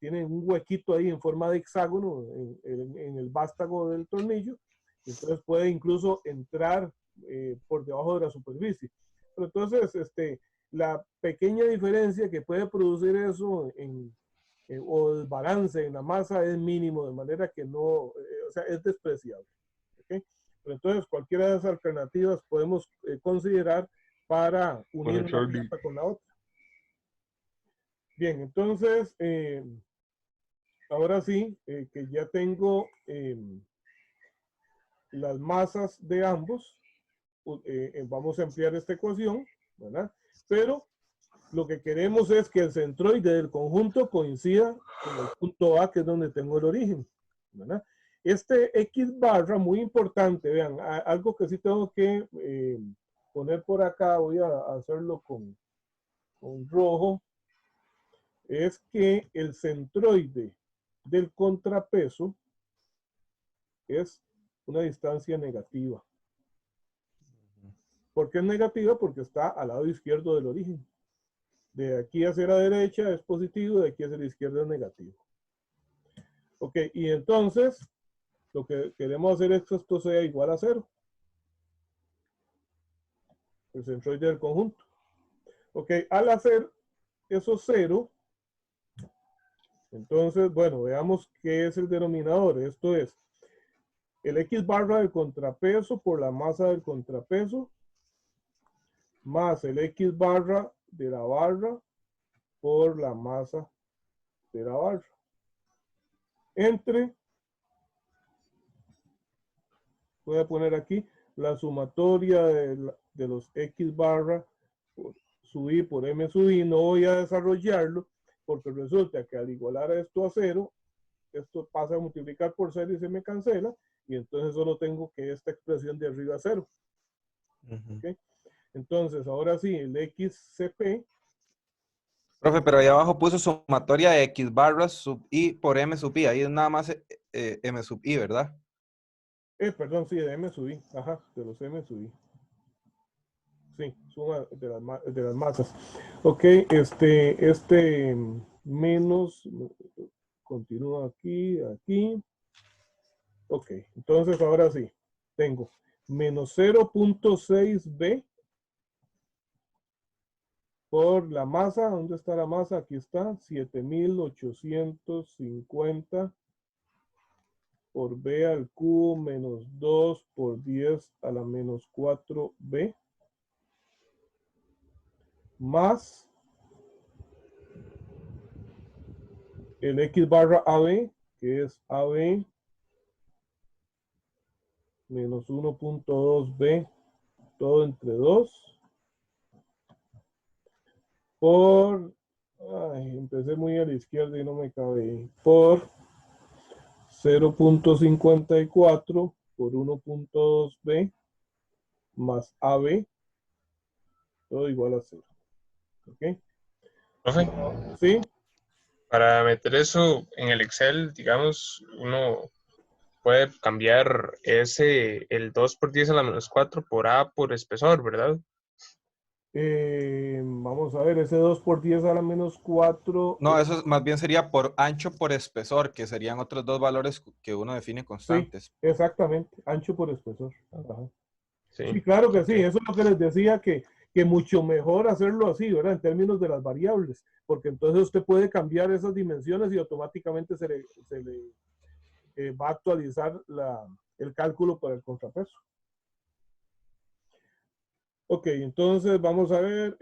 Tienen un huequito ahí en forma de hexágono en el vástago del tornillo, entonces puede incluso entrar por debajo de la superficie. Pero entonces, la pequeña diferencia que puede producir eso o el balance en la masa es mínimo, de manera que no, o sea, es despreciable. ¿Okay? Pero entonces, cualquiera de esas alternativas podemos considerar para unir una pieza con la otra. Bien, entonces, ahora sí, que ya tengo las masas de ambos, vamos a ampliar esta ecuación, ¿verdad? Pero lo que queremos es que el centroide del conjunto coincida con el punto A, que es donde tengo el origen, ¿verdad? Este X barra, muy importante, vean, algo que sí tengo que poner por acá, voy a hacerlo con rojo, es que el centroide del contrapeso es una distancia negativa. ¿Por qué es negativa? Porque está al lado izquierdo del origen. De aquí hacia la derecha es positivo, de aquí hacia la izquierda es negativo. Ok, y entonces lo que queremos hacer es que esto sea igual a 0. El centroide del conjunto. Ok, al hacer eso 0, entonces, bueno, veamos qué es el denominador. Esto es el X barra del contrapeso por la masa del contrapeso más el X barra de la barra por la masa de la barra. Entre, voy a poner aquí la sumatoria de los X barra sub I por M sub I. No voy a desarrollarlo porque resulta que al igualar esto a 0, esto pasa a multiplicar por 0 y se me cancela, y entonces solo tengo que esta expresión de arriba a 0. ¿Okay? Entonces, ahora sí, el XCP. Profe, pero ahí abajo puso sumatoria de X barra sub I por M sub I. Ahí es nada más M sub I, ¿verdad? Perdón, sí, de M sub I. Ajá, de los M sub I. Sí, suma de las masas. Ok, menos, continúa aquí, aquí. Ok, entonces ahora sí, tengo menos 0.6B por la masa. ¿Dónde está la masa? Aquí está, 7.850 por b al cubo menos 2 por 10 a la menos 4b más el x barra AB, que es AB menos 1.2b, todo entre 2, por, empecé muy a la izquierda y no me cabe, por 0.54 por 1.2b más AB, todo igual a 0. ¿Ok? Profe, ¿Sí? para meter eso en el Excel, digamos, uno puede cambiar el 2 por 10 a la menos 4 por A por espesor, ¿verdad? Vamos a ver, ese 2 por 10 a la menos 4. No, eso más bien sería por ancho por espesor, que serían otros dos valores que uno define constantes. Sí, exactamente, ancho por espesor. Ajá. Sí, Sí, claro que okay. sí, eso es lo que les decía, que mucho mejor hacerlo así, ¿verdad? En términos de las variables, porque entonces usted puede cambiar esas dimensiones y automáticamente se le va a actualizar el cálculo para el contrapeso. Ok, entonces vamos a ver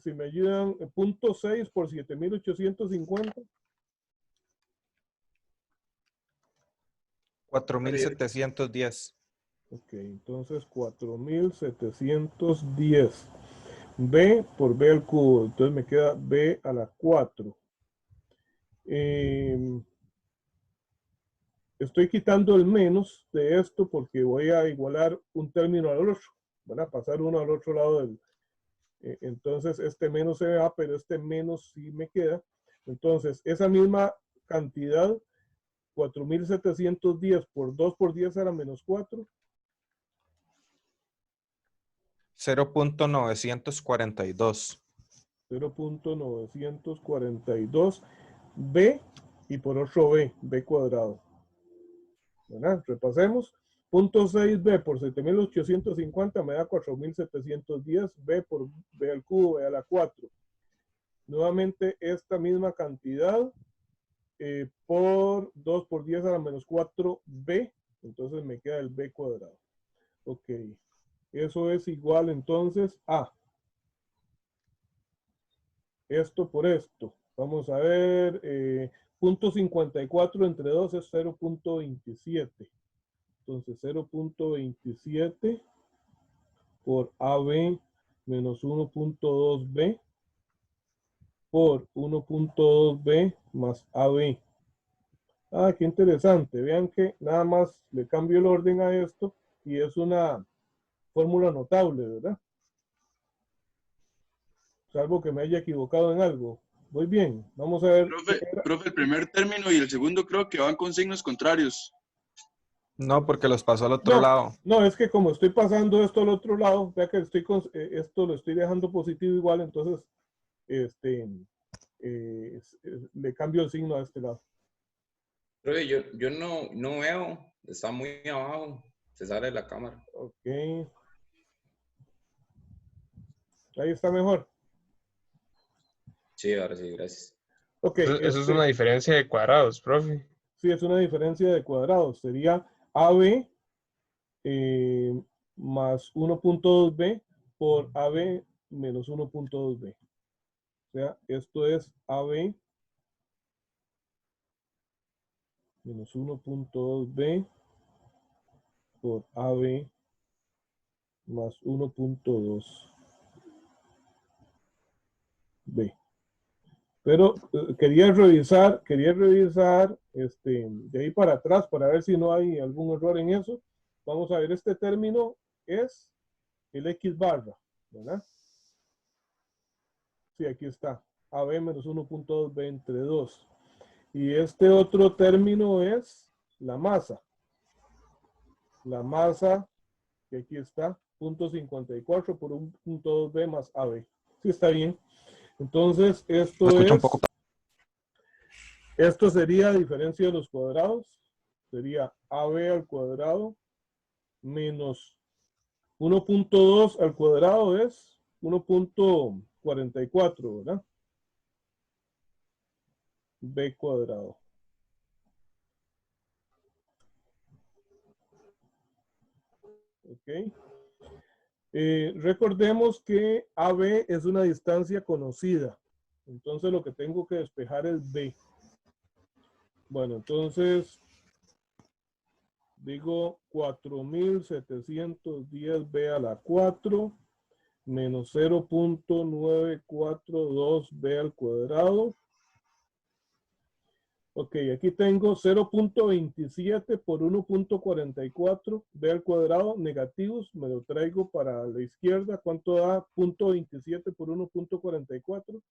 si me ayudan. 0.6 por 7.850. 4.710. Ok, entonces 4.710. B por B al cubo. Entonces me queda B a la 4. Estoy quitando el menos de esto porque voy a igualar un término al otro. Van a pasar uno al otro lado del... entonces este menos se va, pero este menos sí me queda. Entonces esa misma cantidad, 4.710 por 2 por 10 a la menos 4. 0.942. 0.942 B y por otro B cuadrado. ¿Verdad? Repasemos. 0.6b por 7.850 me da 4.710. B por B al cubo, B a la 4. Nuevamente esta misma cantidad por 2 por 10 a la menos 4b. Entonces me queda el b cuadrado. Ok. Eso es igual entonces a esto por esto. Vamos a ver. 0.54 entre 2 es 0.27. Entonces 0.27 por AB menos 1.2B por 1.2B más AB. Ah, qué interesante. Vean que nada más le cambio el orden a esto y es una fórmula notable, ¿verdad? Salvo que me haya equivocado en algo. Muy bien, vamos a ver. Profe, el primer término y el segundo creo que van con signos contrarios. No, porque los pasó al otro lado. No, es que como estoy pasando esto al otro lado, vea que esto lo estoy dejando positivo igual, entonces le cambio el signo a este lado. Pero yo no veo, está muy abajo, se sale de la cámara. Ok. Ahí está mejor. Sí, ahora sí, gracias. Ok. Eso es una diferencia de cuadrados, profe. Sí, es una diferencia de cuadrados. Sería AB más 1.2B por AB menos 1.2B. O sea, esto es AB menos 1.2B por AB más 1.2B. Pero quería revisar de ahí para atrás para ver si no hay algún error en eso. Vamos a ver, este término es el X barra, ¿verdad? Sí, aquí está. AB menos 1.2B entre 2. Y este otro término es la masa. La masa, que aquí está, 0.54 por 1.2B más AB. Sí, está bien. Entonces, esto sería diferencia de los cuadrados. Sería AB al cuadrado menos 1.2 al cuadrado es 1.44, ¿verdad? B cuadrado. Ok. Recordemos que AB es una distancia conocida. Entonces lo que tengo que despejar es B. Bueno, entonces digo 4710 B a la 4 menos 0.942 B al cuadrado. Ok, aquí tengo 0.27 por 1.44 B al cuadrado negativos. Me lo traigo para la izquierda. ¿Cuánto da 0.27 por 1.44?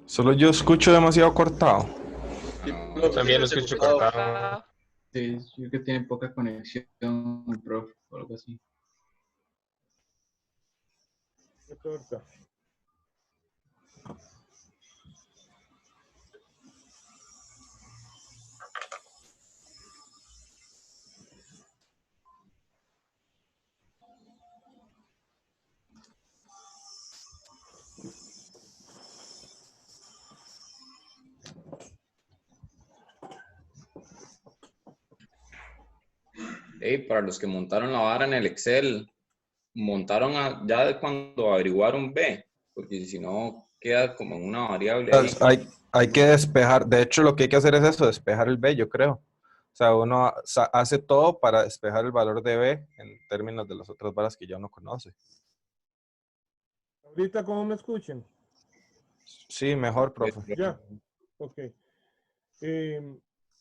Solo yo escucho demasiado cortado. También lo escucho cortado. Sí, yo creo que tiene poca conexión, profe, o algo así. ¿Qué torta? Hey, para los que montaron la vara en el Excel, montaron ya cuando averiguaron B, porque si no queda como en una variable ahí. Hay que despejar, de hecho lo que hay que hacer es eso, despejar el B, yo creo. O sea, uno hace todo para despejar el valor de B en términos de las otras varas que ya uno conoce. ¿Ahorita cómo me escuchan? Sí, mejor, profe. Ya, ok.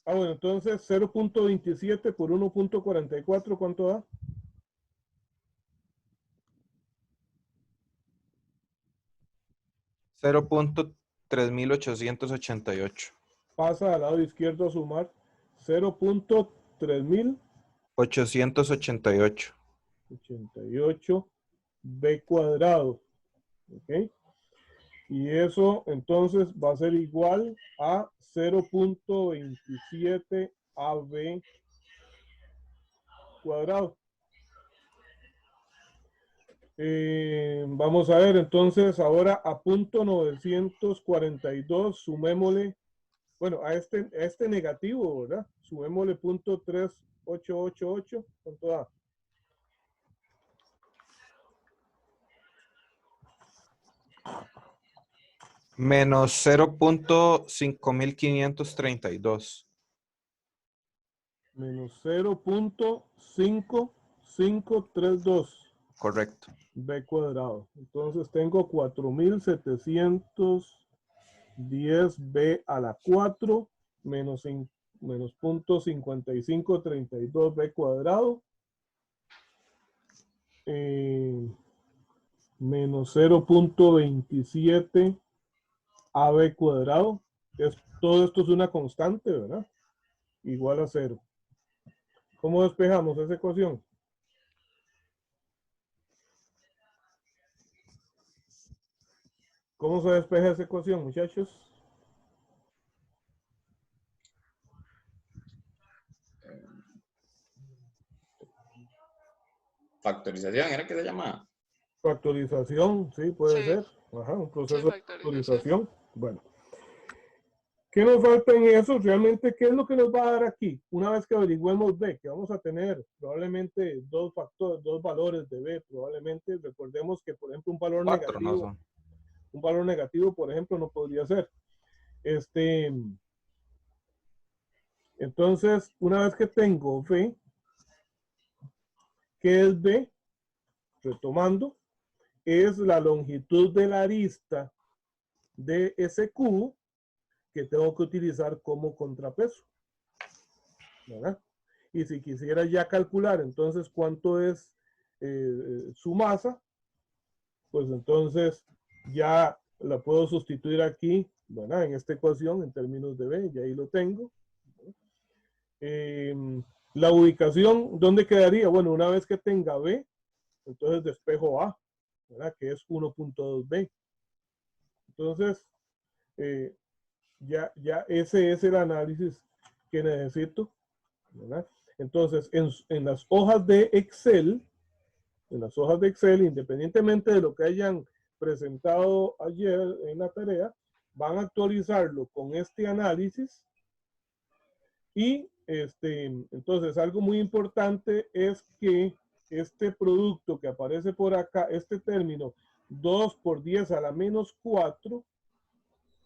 Bueno, entonces 0.27 por 1.44, ¿cuánto da? 0.3888. Pasa al lado izquierdo a sumar 0.3888 B cuadrado. ¿Ok? Y eso entonces va a ser igual a 0.27 AB cuadrado. Vamos a ver entonces ahora a punto 942 sumémosle, bueno, a este negativo, ¿verdad? Sumémosle punto 3888, ¿cuánto da? Menos 0.5532. Menos 0.5532. Correcto. B cuadrado. Entonces tengo 4710 B a la 4 menos 0.5532 B cuadrado. Menos 0.27 AB cuadrado. Todo esto es una constante, ¿verdad? Igual a 0. ¿Cómo despejamos esa ecuación? ¿Cómo se despeja esa ecuación, muchachos? Factorización, ¿era que se llama? Factorización, sí, puede ser. Ajá, un proceso de factorización. Bueno. ¿Qué nos falta en eso? Realmente, ¿qué es lo que nos va a dar aquí? Una vez que averigüemos B, que vamos a tener probablemente dos valores de B, probablemente. Recordemos que, por ejemplo, un valor negativo, por ejemplo, no podría ser. Entonces, una vez que tengo B, ¿qué es B? Retomando, es la longitud de la arista de ese cubo que tengo que utilizar como contrapeso, ¿verdad? Y si quisiera ya calcular entonces cuánto es su masa, pues entonces ya la puedo sustituir aquí, ¿verdad? En esta ecuación en términos de B, y ahí lo tengo. La ubicación, ¿dónde quedaría? Bueno, una vez que tenga B, entonces despejo A, ¿verdad? Que es 1.2B. Entonces, ya ese es el análisis que necesito, ¿verdad? Entonces, en las hojas de Excel, independientemente de lo que hayan presentado ayer en la tarea, van a actualizarlo con este análisis y entonces algo muy importante es que este producto que aparece por acá, este término 2 por 10 a la menos 4,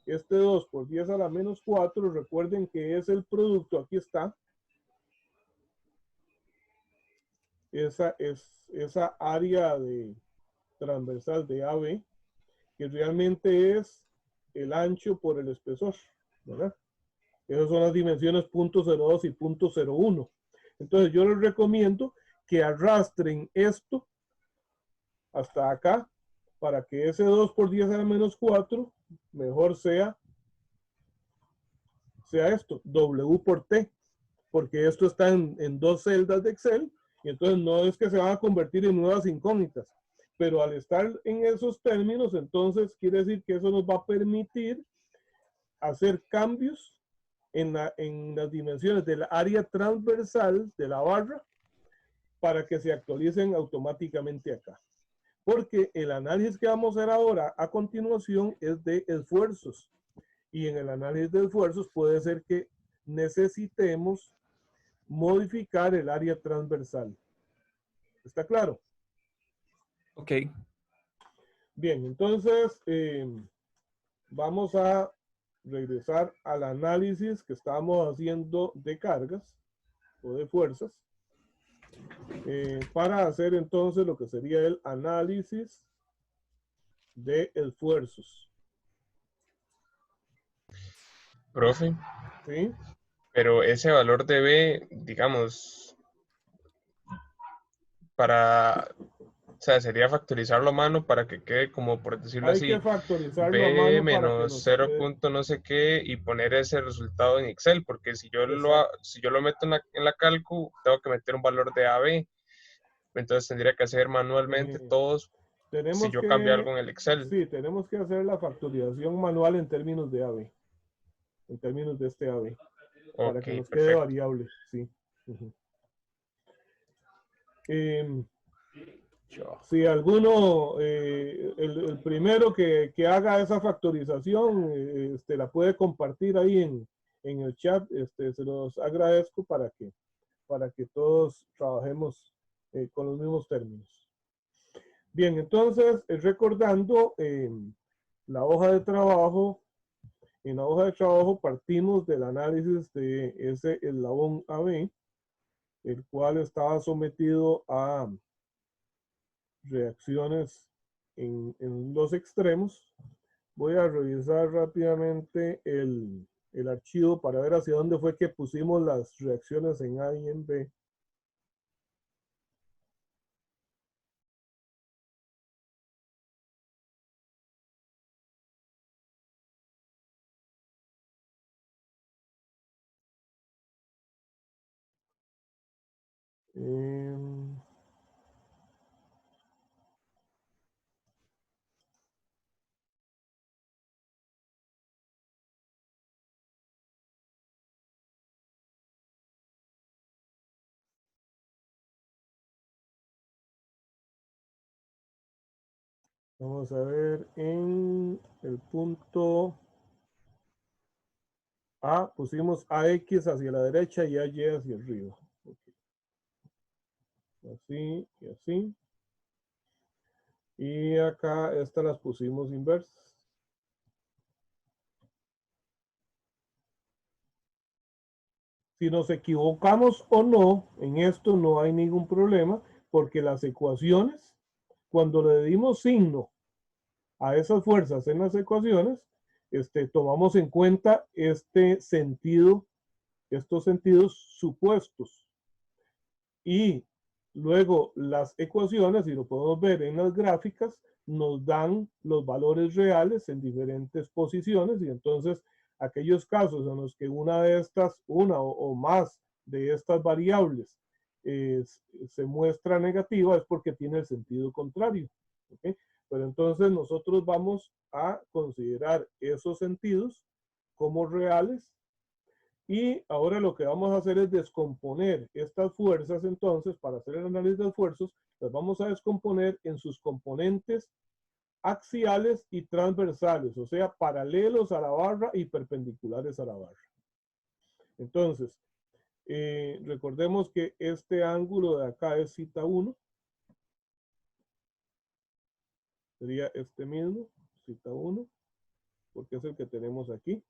este 2 por 10 a la menos 4, recuerden que es el producto, aquí está, esa área de transversal de AB, que realmente es el ancho por el espesor, ¿verdad? Esas son las dimensiones .02 y .01. Entonces yo les recomiendo que arrastren esto hasta acá para que ese 2 por 10 a la menos 4 mejor sea esto, W por T, porque esto está en dos celdas de Excel y entonces no es que se van a convertir en nuevas incógnitas, pero al estar en esos términos, entonces quiere decir que eso nos va a permitir hacer cambios en las dimensiones del área transversal de la barra para que se actualicen automáticamente acá. Porque el análisis que vamos a hacer ahora a continuación es de esfuerzos. Y en el análisis de esfuerzos puede ser que necesitemos modificar el área transversal. ¿Está claro? Ok. Bien, entonces vamos a regresar al análisis que estábamos haciendo de cargas o de fuerzas para hacer entonces lo que sería el análisis de esfuerzos. Profe, ¿Sí? pero ese valor de B, digamos, o sea, sería factorizarlo a mano para que quede como, por decirlo Hay así, que factorizarlo a B mano para que menos nos 0 quede. punto no sé qué y poner ese resultado en Excel, porque si yo lo meto en la calcu, tengo que meter un valor de AB, entonces tendría que hacer manualmente todos si yo cambio algo en el Excel. Sí, tenemos que hacer la factorización manual en términos de AB, en términos de este AB, para que nos quede variable, sí. Si alguno, el primero que haga esa factorización, la puede compartir ahí en el chat, se los agradezco para que todos trabajemos con los mismos términos. Bien, entonces, recordando la hoja de trabajo, en la hoja de trabajo partimos del análisis de ese eslabón AB, el cual estaba sometido a reacciones en los extremos. Voy a revisar rápidamente el archivo para ver hacia dónde fue que pusimos las reacciones en A y en B. Vamos a ver en el punto A, pusimos AX hacia la derecha y AY hacia arriba. Okay. Así y así. Y acá estas las pusimos inversas. Si nos equivocamos o no, en esto no hay ningún problema, porque las ecuaciones, cuando le dimos signo a esas fuerzas en las ecuaciones, tomamos en cuenta estos sentidos supuestos. Y luego las ecuaciones, si lo podemos ver en las gráficas, nos dan los valores reales en diferentes posiciones y entonces aquellos casos en los que una o más de estas variables se muestra negativa es porque tiene el sentido contrario. ¿Okay? Pero entonces nosotros vamos a considerar esos sentidos como reales y ahora lo que vamos a hacer es descomponer estas fuerzas entonces para hacer el análisis de esfuerzos, las vamos a descomponer en sus componentes axiales y transversales, o sea, paralelos a la barra y perpendiculares a la barra. Entonces, recordemos que este ángulo de acá es θ1. Sería este mismo, θ1, porque es el que tenemos aquí.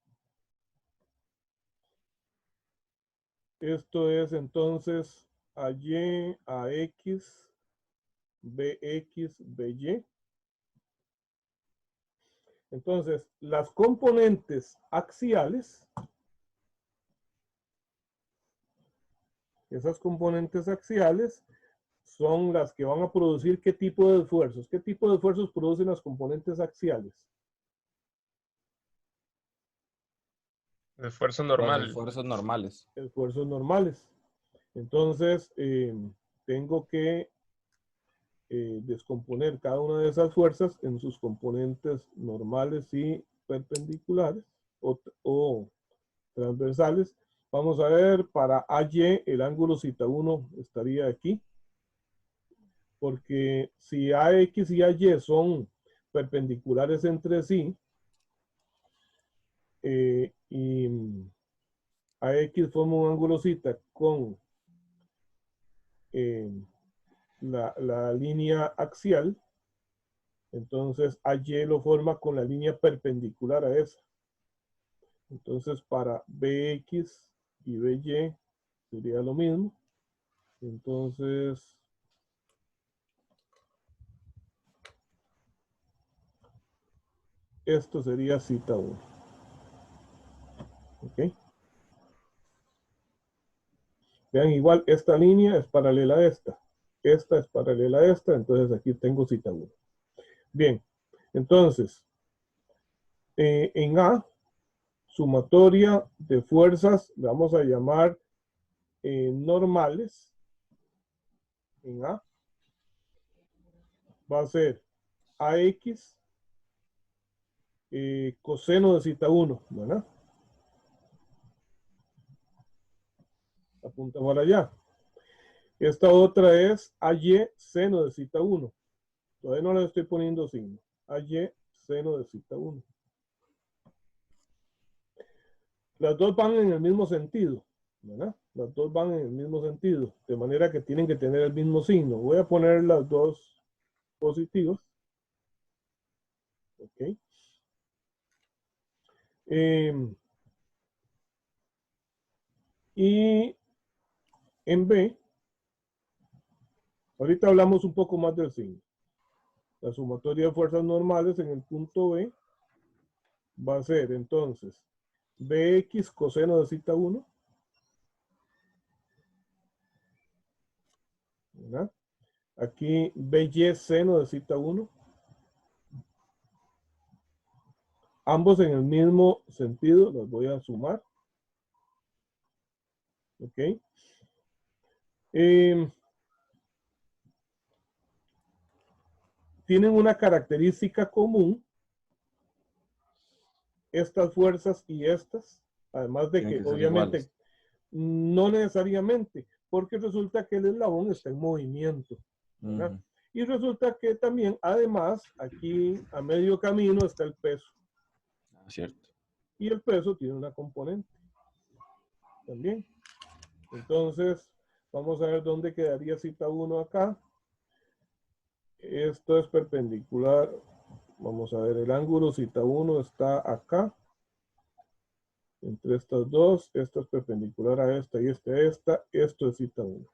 Esto es entonces AY, AX, BX, BY. Entonces, las componentes axiales, esas componentes axiales son las que van a producir qué tipo de esfuerzos. ¿Qué tipo de esfuerzos producen las componentes axiales? Esfuerzo normal. Esfuerzos normales. Esfuerzos normales. Entonces, tengo que descomponer cada una de esas fuerzas en sus componentes normales y perpendiculares o transversales. Vamos a ver, para AY el ángulo θ1 estaría aquí, porque si AX y AY son perpendiculares entre sí, y AX forma un ángulo θ con la línea axial, entonces AY lo forma con la línea perpendicular a esa. Entonces para BX y BY sería lo mismo. Entonces esto sería θ1. ¿Ok? Vean, igual esta línea es paralela a esta. Esta es paralela a esta, entonces aquí tengo θ1. Bien, entonces, en A, sumatoria de fuerzas, le vamos a llamar normales. En A va a ser AX coseno de θ1, ¿verdad? Apunta para allá. Esta otra es AY seno de θ1. Todavía no le estoy poniendo signo. AY seno de θ1. Las dos van en el mismo sentido, ¿verdad? Las dos van en el mismo sentido, de manera que tienen que tener el mismo signo. Voy a poner las dos positivas. Ok. Y en B, ahorita hablamos un poco más del signo. La sumatoria de fuerzas normales en el punto B va a ser entonces BX coseno de θ1, ¿verdad? Aquí BY seno de θ1. Ambos en el mismo sentido, los voy a sumar. Ok. Tienen una característica común, estas fuerzas y estas, además de que obviamente iguales. No necesariamente, porque resulta que el eslabón está en movimiento, ¿verdad? Y resulta que también, además, aquí a medio camino está el peso. Cierto. Y el peso tiene una componente también. Entonces, vamos a ver dónde quedaría θ1 acá. Esto es perpendicular. Vamos a ver, el ángulo θ1 está acá. Entre estas dos, esto es perpendicular a esta y esta. Esto es θ1.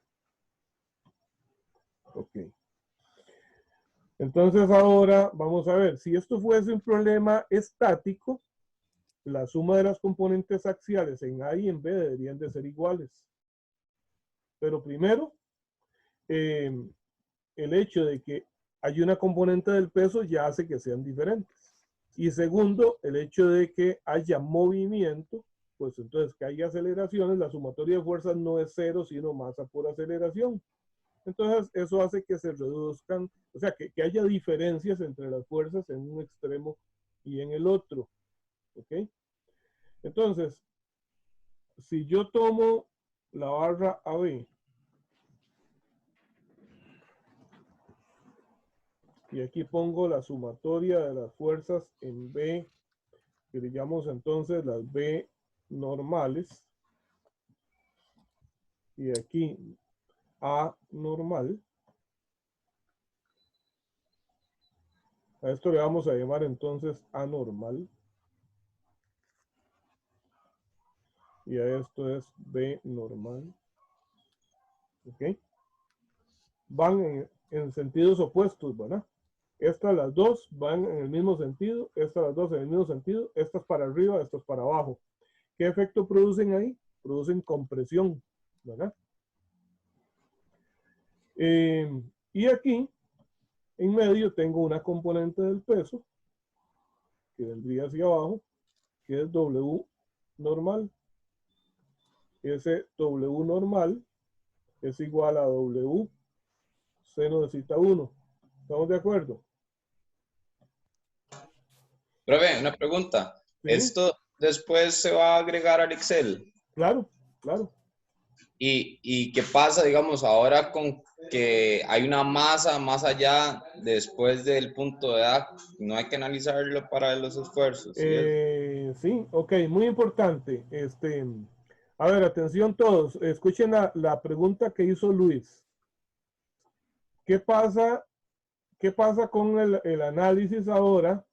Ok. Entonces ahora vamos a ver, si esto fuese un problema estático, la suma de las componentes axiales en A y en B deberían de ser iguales. Pero primero, el hecho de que hay una componente del peso ya hace que sean diferentes. Y segundo, el hecho de que haya movimiento, pues entonces que haya aceleraciones, la sumatoria de fuerzas no es cero, sino masa por aceleración. Entonces eso hace que se reduzcan, o sea, que haya diferencias entre las fuerzas en un extremo y en el otro. ¿Ok? Entonces, si yo tomo la barra AB Y aquí pongo la sumatoria de las fuerzas en B, que le llamamos entonces las B normales. Y aquí A normal. A esto le vamos a llamar entonces A normal. Y a esto es B normal. ¿Ok? Van en sentidos opuestos, ¿verdad? Estas las dos van en el mismo sentido, estas las dos en el mismo sentido, estas para arriba, estas para abajo. ¿Qué efecto producen ahí? Producen compresión, ¿verdad? Y aquí, en medio, tengo una componente del peso, que vendría hacia abajo, que es W normal. Ese W normal es igual a W seno de zeta 1. ¿Estamos de acuerdo? Profe, una pregunta. ¿Sí? ¿Esto después se va a agregar al Excel? Claro, claro. ¿Y qué pasa, digamos, ahora con que hay una masa más allá después del punto de A? No hay que analizarlo para los esfuerzos. Sí, ok, muy importante. A ver, atención todos. Escuchen la pregunta que hizo Luis. ¿Qué pasa con el análisis ahora?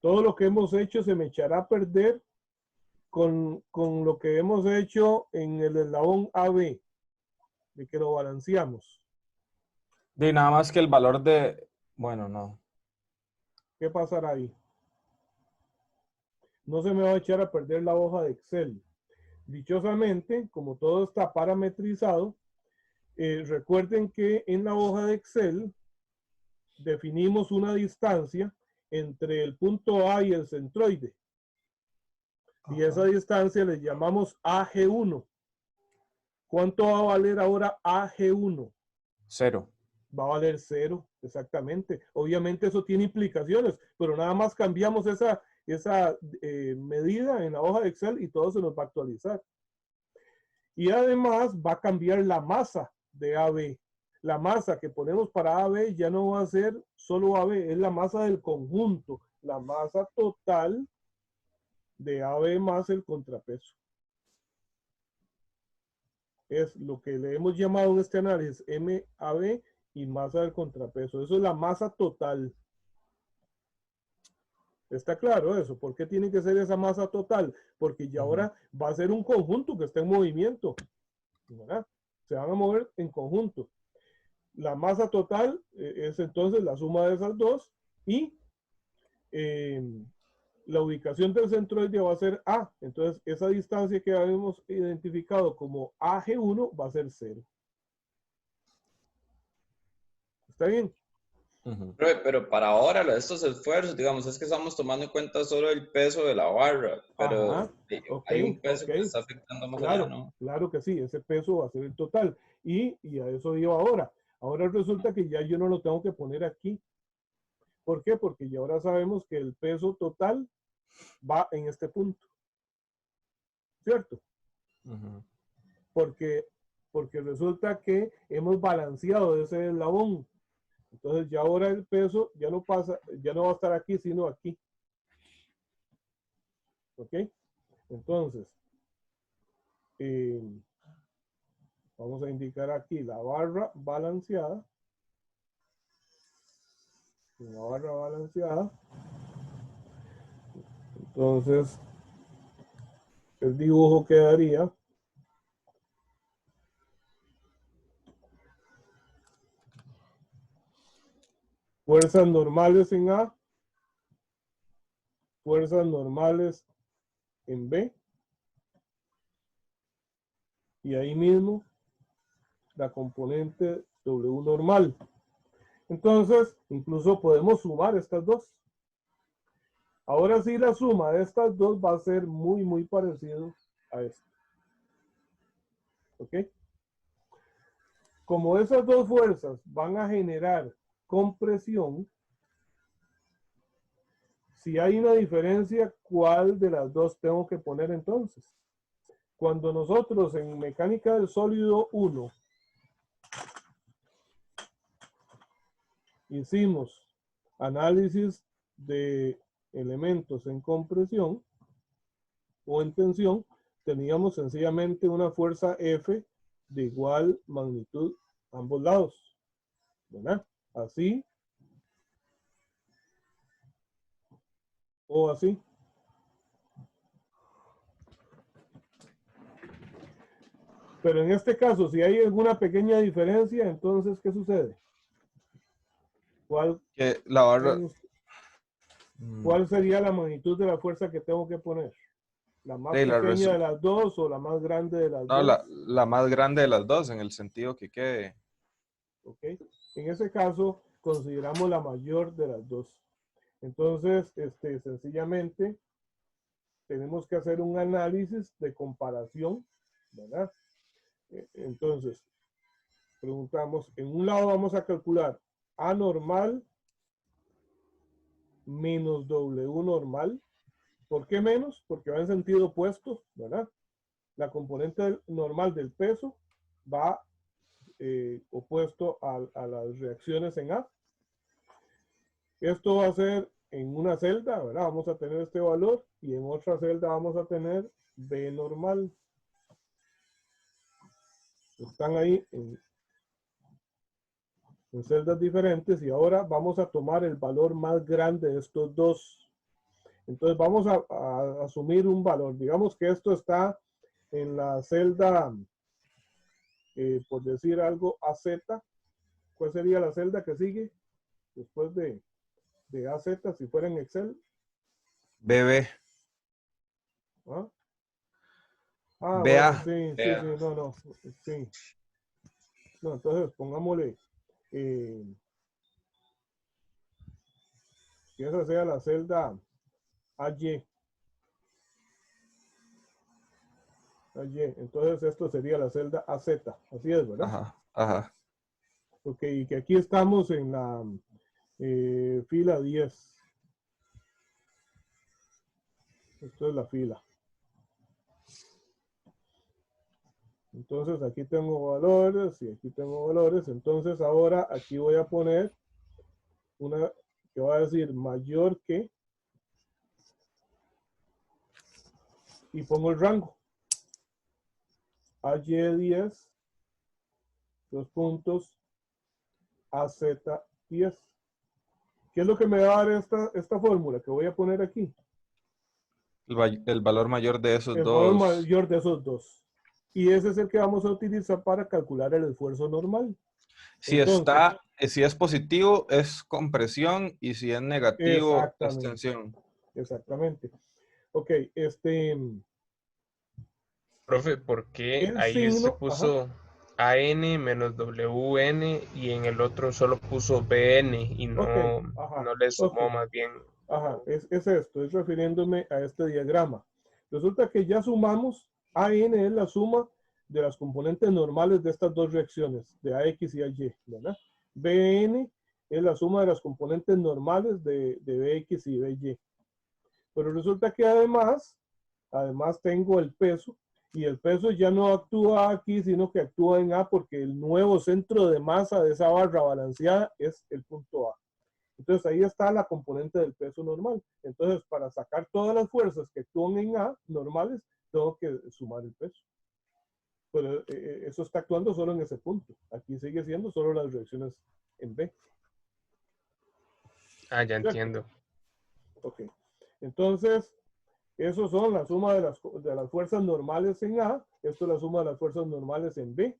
Todo lo que hemos hecho se me echará a perder con lo que hemos hecho en el eslabón AB, de que lo balanceamos. De nada más que el valor de... Bueno, no. ¿Qué pasará ahí? No se me va a echar a perder la hoja de Excel. Dichosamente, como todo está parametrizado, recuerden que en la hoja de Excel definimos una distancia entre el punto A y el centroide. Y esa distancia le llamamos AG1. ¿Cuánto va a valer ahora AG1? 0. Va a valer 0, exactamente. Obviamente eso tiene implicaciones, pero nada más cambiamos esa medida en la hoja de Excel y todo se nos va a actualizar. Y además va a cambiar la masa de AB. La masa que ponemos para AB ya no va a ser solo AB, es la masa del conjunto, la masa total de AB más el contrapeso. Es lo que le hemos llamado en este análisis MAB y masa del contrapeso. Eso es la masa total. ¿Está claro eso? ¿Por qué tiene que ser esa masa total? Porque ya ahora va a ser un conjunto que está en movimiento, ¿verdad? Se van a mover en conjunto. La masa total es entonces la suma de esas dos y la ubicación del centroide va a ser A. Entonces esa distancia que habíamos identificado como AG1 va a ser 0. ¿Está bien? Pero para ahora, estos esfuerzos, digamos, es que estamos tomando en cuenta solo el peso de la barra, pero Ajá, okay, hay un peso que está afectando más allá, ¿no? Claro que sí, ese peso va a ser el total. Y a eso iba ahora. Ahora resulta que ya yo no lo tengo que poner aquí. ¿Por qué? Porque ya ahora sabemos que el peso total va en este punto. ¿Cierto? Porque resulta que hemos balanceado ese eslabón. Entonces ya ahora el peso ya no pasa, ya no va a estar aquí, sino aquí. ¿Ok? Entonces, vamos a indicar aquí la barra balanceada. Una barra balanceada. Entonces, el dibujo quedaría fuerzas normales en A, fuerzas normales en B, y ahí mismo la componente W normal. Entonces, incluso podemos sumar estas dos. Ahora sí, la suma de estas dos va a ser muy, muy parecido a esto. ¿Ok? Como esas dos fuerzas van a generar compresión, si hay una diferencia, ¿cuál de las dos tengo que poner entonces? Cuando nosotros en mecánica del sólido 1 hicimos análisis de elementos en compresión o en tensión, teníamos sencillamente una fuerza F de igual magnitud a ambos lados, ¿verdad? Así o así. Pero en este caso, si hay alguna pequeña diferencia, entonces, ¿qué sucede? ¿Cuál, Que la barra... ¿Cuál sería la magnitud de la fuerza que tengo que poner? ¿La más Sí, pequeña de las dos o la más grande de las no, dos? la más grande de las dos, en el sentido que quede. ¿Ok? En ese caso, consideramos la mayor de las dos. Entonces, sencillamente, tenemos que hacer un análisis de comparación, ¿verdad? Entonces, preguntamos, en un lado vamos a calcular A normal menos W normal. ¿Por qué menos? Porque va en sentido opuesto, ¿verdad? La componente normal del peso va opuesto a las reacciones en A. Esto va a ser en una celda, ¿verdad? Vamos a tener este valor y en otra celda vamos a tener B normal. Están ahí en celdas diferentes y ahora vamos a tomar el valor más grande de estos dos. Entonces vamos a asumir un valor. Digamos que esto está en la celda, por decir algo, AZ. ¿Cuál sería la celda que sigue después de AZ si fuera en Excel? BB. ¿Ah? Ah, BA. bueno, sí, no, sí. No, entonces pongámosle que esa sea la celda AY. Entonces esto sería la celda AZ, así es, ¿verdad? Ajá, ajá. Ok, y que aquí estamos en la fila 10. Esto es la fila. Entonces aquí tengo valores y aquí tengo valores. Entonces ahora aquí voy a poner una que va a decir mayor que y pongo el rango. AY10, dos puntos, AZ10. ¿Qué es lo que me va a dar esta fórmula que voy a poner aquí? El valor mayor de esos El dos. valor mayor de esos dos. Y ese es el que vamos a utilizar para calcular el esfuerzo normal. Si Entonces, si es positivo, es compresión, y si es negativo, es exactamente. tensión. Exactamente. Ok, Profe, ¿por qué el ahí usted signo, ajá, puso AN menos WN y en el otro solo puso BN y ok, no, ajá, no le ok, sumó más bien? ajá, es esto, es refiriéndome a este diagrama. Resulta que ya sumamos, AN es la suma de las componentes normales de estas dos reacciones, de AX y AY, ¿verdad? BN es la suma de las componentes normales de BX y BY. Pero resulta que además tengo el peso, y el peso ya no actúa aquí, sino que actúa en A, porque el nuevo centro de masa de esa barra balanceada es el punto A. Entonces ahí está la componente del peso normal. Entonces, para sacar todas las fuerzas que actúan en A normales, tengo que sumar el peso. Pero eso está actuando solo en ese punto. Aquí sigue siendo solo las reacciones en B. Ah, ya ¿Cierto? entiendo. Ok. Entonces, eso son la suma de las fuerzas normales en A. Esto es la suma de las fuerzas normales en B.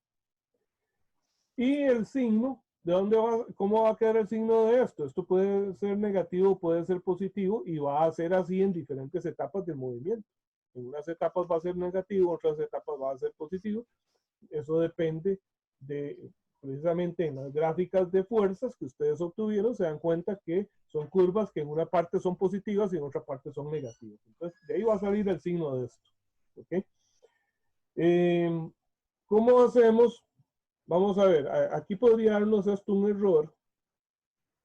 Y el signo, ¿de dónde va? ¿Cómo va a quedar el signo de esto? Esto puede ser negativo, puede ser positivo, y va a ser así en diferentes etapas del movimiento. En unas etapas va a ser negativo, en otras etapas va a ser positivo. Eso depende de, precisamente en las gráficas de fuerzas que ustedes obtuvieron, se dan cuenta que son curvas que en una parte son positivas y en otra parte son negativas. Entonces, de ahí va a salir el signo de esto. ¿Ok? ¿Cómo hacemos? Vamos a ver, aquí podría darnos esto un error,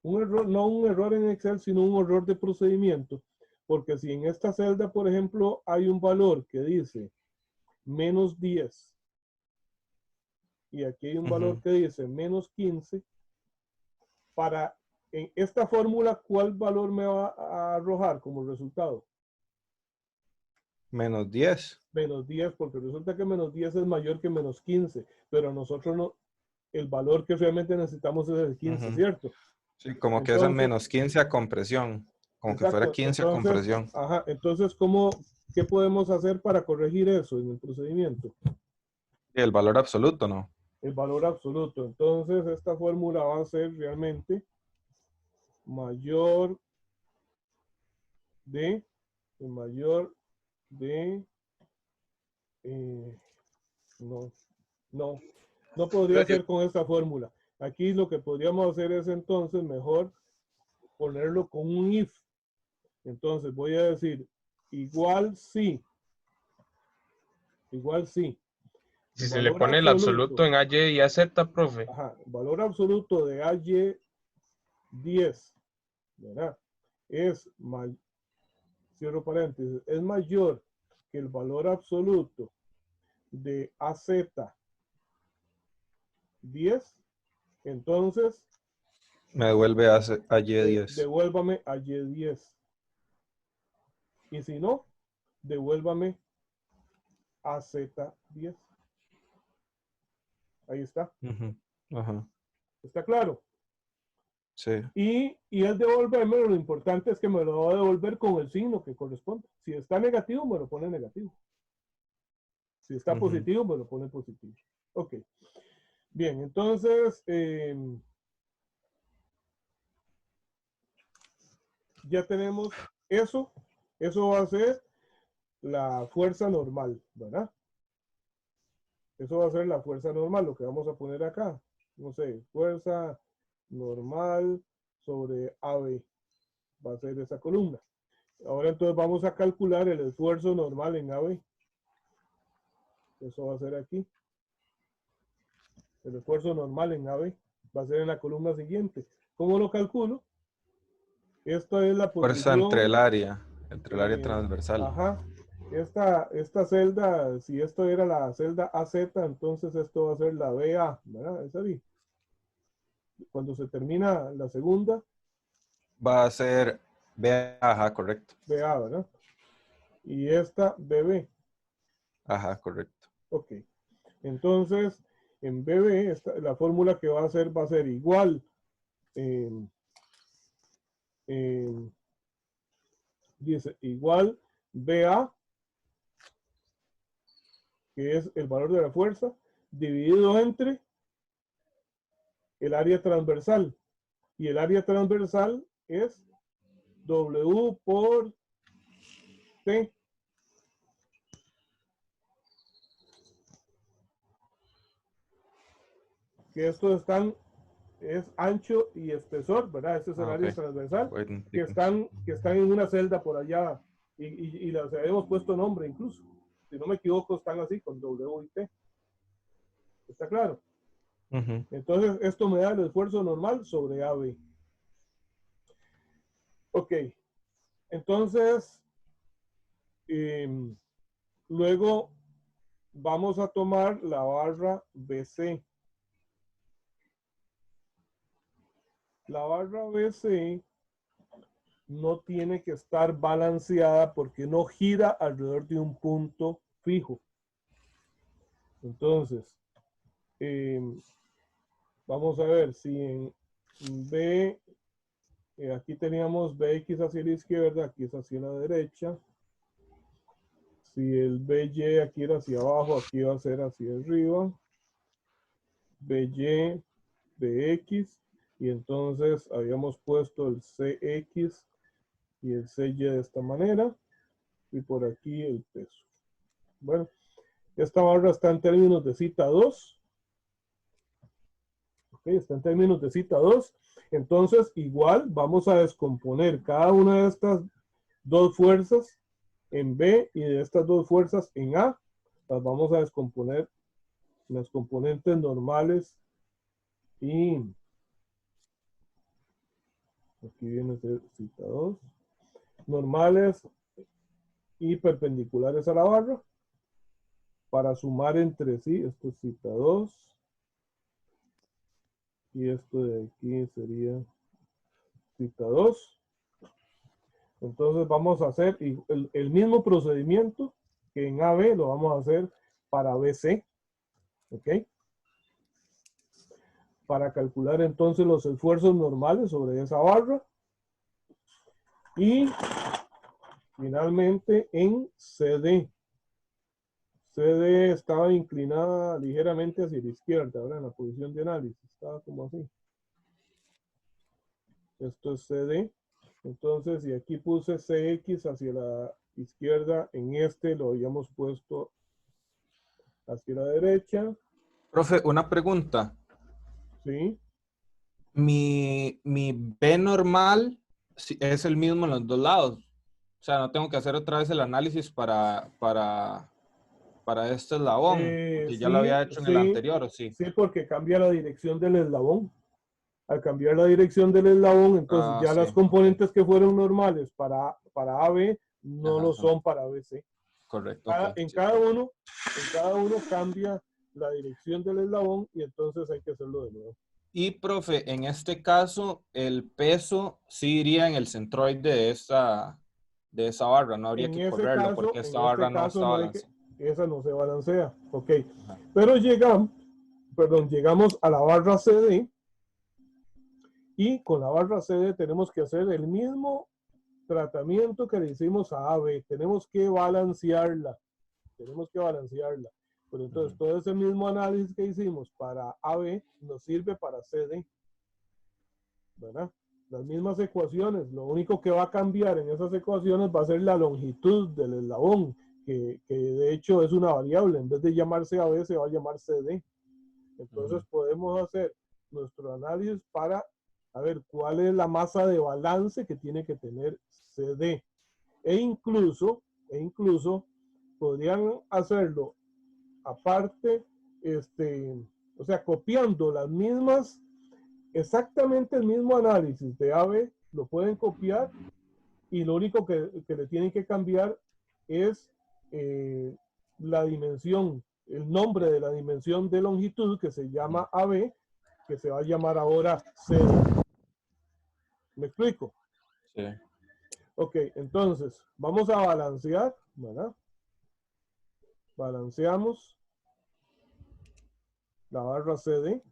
no un error en Excel, sino un error de procedimiento, porque si en esta celda, por ejemplo, hay un valor que dice menos 10, y aquí hay un valor que dice menos 15, para en esta fórmula, ¿cuál valor me va a arrojar como resultado? Menos 10. Menos 10, porque resulta que menos 10 es mayor que menos 15, pero nosotros no, el valor que realmente necesitamos es el 15, ¿cierto? Sí, como que es a menos 15 a compresión. Como que fuera 15 a compresión. Ajá, entonces, ¿qué podemos hacer para corregir eso en el procedimiento? El valor absoluto, ¿no? El valor absoluto. Entonces, esta fórmula va a ser realmente mayor de no podría ser con esta fórmula. Aquí lo que podríamos hacer es entonces mejor ponerlo con un if. Entonces voy a decir igual sí. Si se le pone el absoluto en AY y AZ, profe. Ajá, valor absoluto de AY 10, ¿verdad? Cierro paréntesis, es mayor que el valor absoluto de AZ 10, entonces me devuelve a Y10. Devuélvame a Y10. Y si no, devuélvame a Z10. Ahí está. Ajá. ¿Está claro? Sí. Y el devolverme, lo importante es que me lo va a devolver con el signo que corresponde. Si está negativo, me lo pone negativo. Si está positivo, me lo pone positivo. Ok. Bien, entonces, ya tenemos eso. Eso va a ser la fuerza normal, ¿verdad? Eso va a ser la fuerza normal, lo que vamos a poner acá. No sé, fuerza normal sobre AB. Va a ser esa columna. Ahora entonces vamos a calcular el esfuerzo normal en AB. Eso va a ser aquí. El esfuerzo normal en AB va a ser en la columna siguiente. ¿Cómo lo calculo? Esta es la posición. Fuerza entre el área transversal. Ajá. Esta celda, si esto era la celda AZ, entonces esto va a ser la BA, ¿verdad? ¿Es ahí? Cuando se termina la segunda. Va a ser BA, ajá, correcto. BA, ¿verdad? Y esta BB. Ajá, correcto. Ok. Entonces, en BB, la fórmula que va a ser igual. Dice igual BA, que es el valor de la fuerza, dividido entre el área transversal. Y el área transversal es W por T. Que estos es ancho y espesor, ¿verdad? Este es el área transversal, que están en una celda por allá y las habíamos puesto nombre incluso. Si no me equivoco, están así con W y T. ¿Está claro? Entonces, esto me da el esfuerzo normal sobre AB. Ok. Entonces, luego vamos a tomar la barra BC. La barra BC no tiene que estar balanceada porque no gira alrededor de un punto fijo. Entonces, vamos a ver si en B, aquí teníamos BX hacia la izquierda, aquí es hacia la derecha. Si el BY aquí era hacia abajo, aquí va a ser hacia arriba. BY, BX, y entonces habíamos puesto el CX y el CY de esta manera, y por aquí el peso. Bueno, esta barra está en términos de cita 2. Ok, está en términos de cita 2. Entonces, igual vamos a descomponer cada una de estas dos fuerzas en B y de estas dos fuerzas en A. Las vamos a descomponer en las componentes normales y aquí viene cita 2. Normales y perpendiculares a la barra para sumar entre sí. Esto es cita 2 y esto de aquí sería Cita 2. Entonces vamos a hacer el mismo procedimiento que en AB, lo vamos a hacer para BC. ¿Ok? Para calcular entonces los esfuerzos normales sobre esa barra. Y finalmente en CD. CD estaba inclinada ligeramente hacia la izquierda, ahora en la posición de análisis. Estaba como así. Esto es CD. Entonces, y aquí puse CX hacia la izquierda, en este lo habíamos puesto hacia la derecha. Profe, una pregunta. Sí. Mi B normal es el mismo en los dos lados. O sea, no tengo que hacer otra vez el análisis para este eslabón, porque ya lo había hecho en el anterior, ¿o sí? Sí, porque cambia la dirección del eslabón. Al cambiar la dirección del eslabón, entonces ya sí, las componentes que fueron normales para AB no lo son para BC. Correcto. En cada uno cambia la dirección del eslabón y entonces hay que hacerlo de nuevo. Y, profe, en este caso, el peso sí iría en el centroide de esa barra, no habría que correrlo porque esta barra no está balanceada. Esa no se balancea, ok. Pero llegamos a la barra CD y con la barra CD tenemos que hacer el mismo tratamiento que le hicimos a AB. Tenemos que balancearla. Pero entonces todo ese mismo análisis que hicimos para AB nos sirve para CD. ¿Verdad? Las mismas ecuaciones. Lo único que va a cambiar en esas ecuaciones va a ser la longitud del eslabón, que de hecho es una variable. En vez de llamarse AB se va a llamar CD. Entonces podemos hacer nuestro análisis para ver cuál es la masa de balance que tiene que tener CD. E incluso podrían hacerlo aparte, o sea, copiando las mismas, exactamente el mismo análisis de AB, lo pueden copiar y lo único que le tienen que cambiar es la dimensión, el nombre de la dimensión de longitud que se llama AB, que se va a llamar ahora CD. ¿Me explico? Sí. Ok, entonces vamos a balancear, ¿verdad? Balanceamos la barra CD.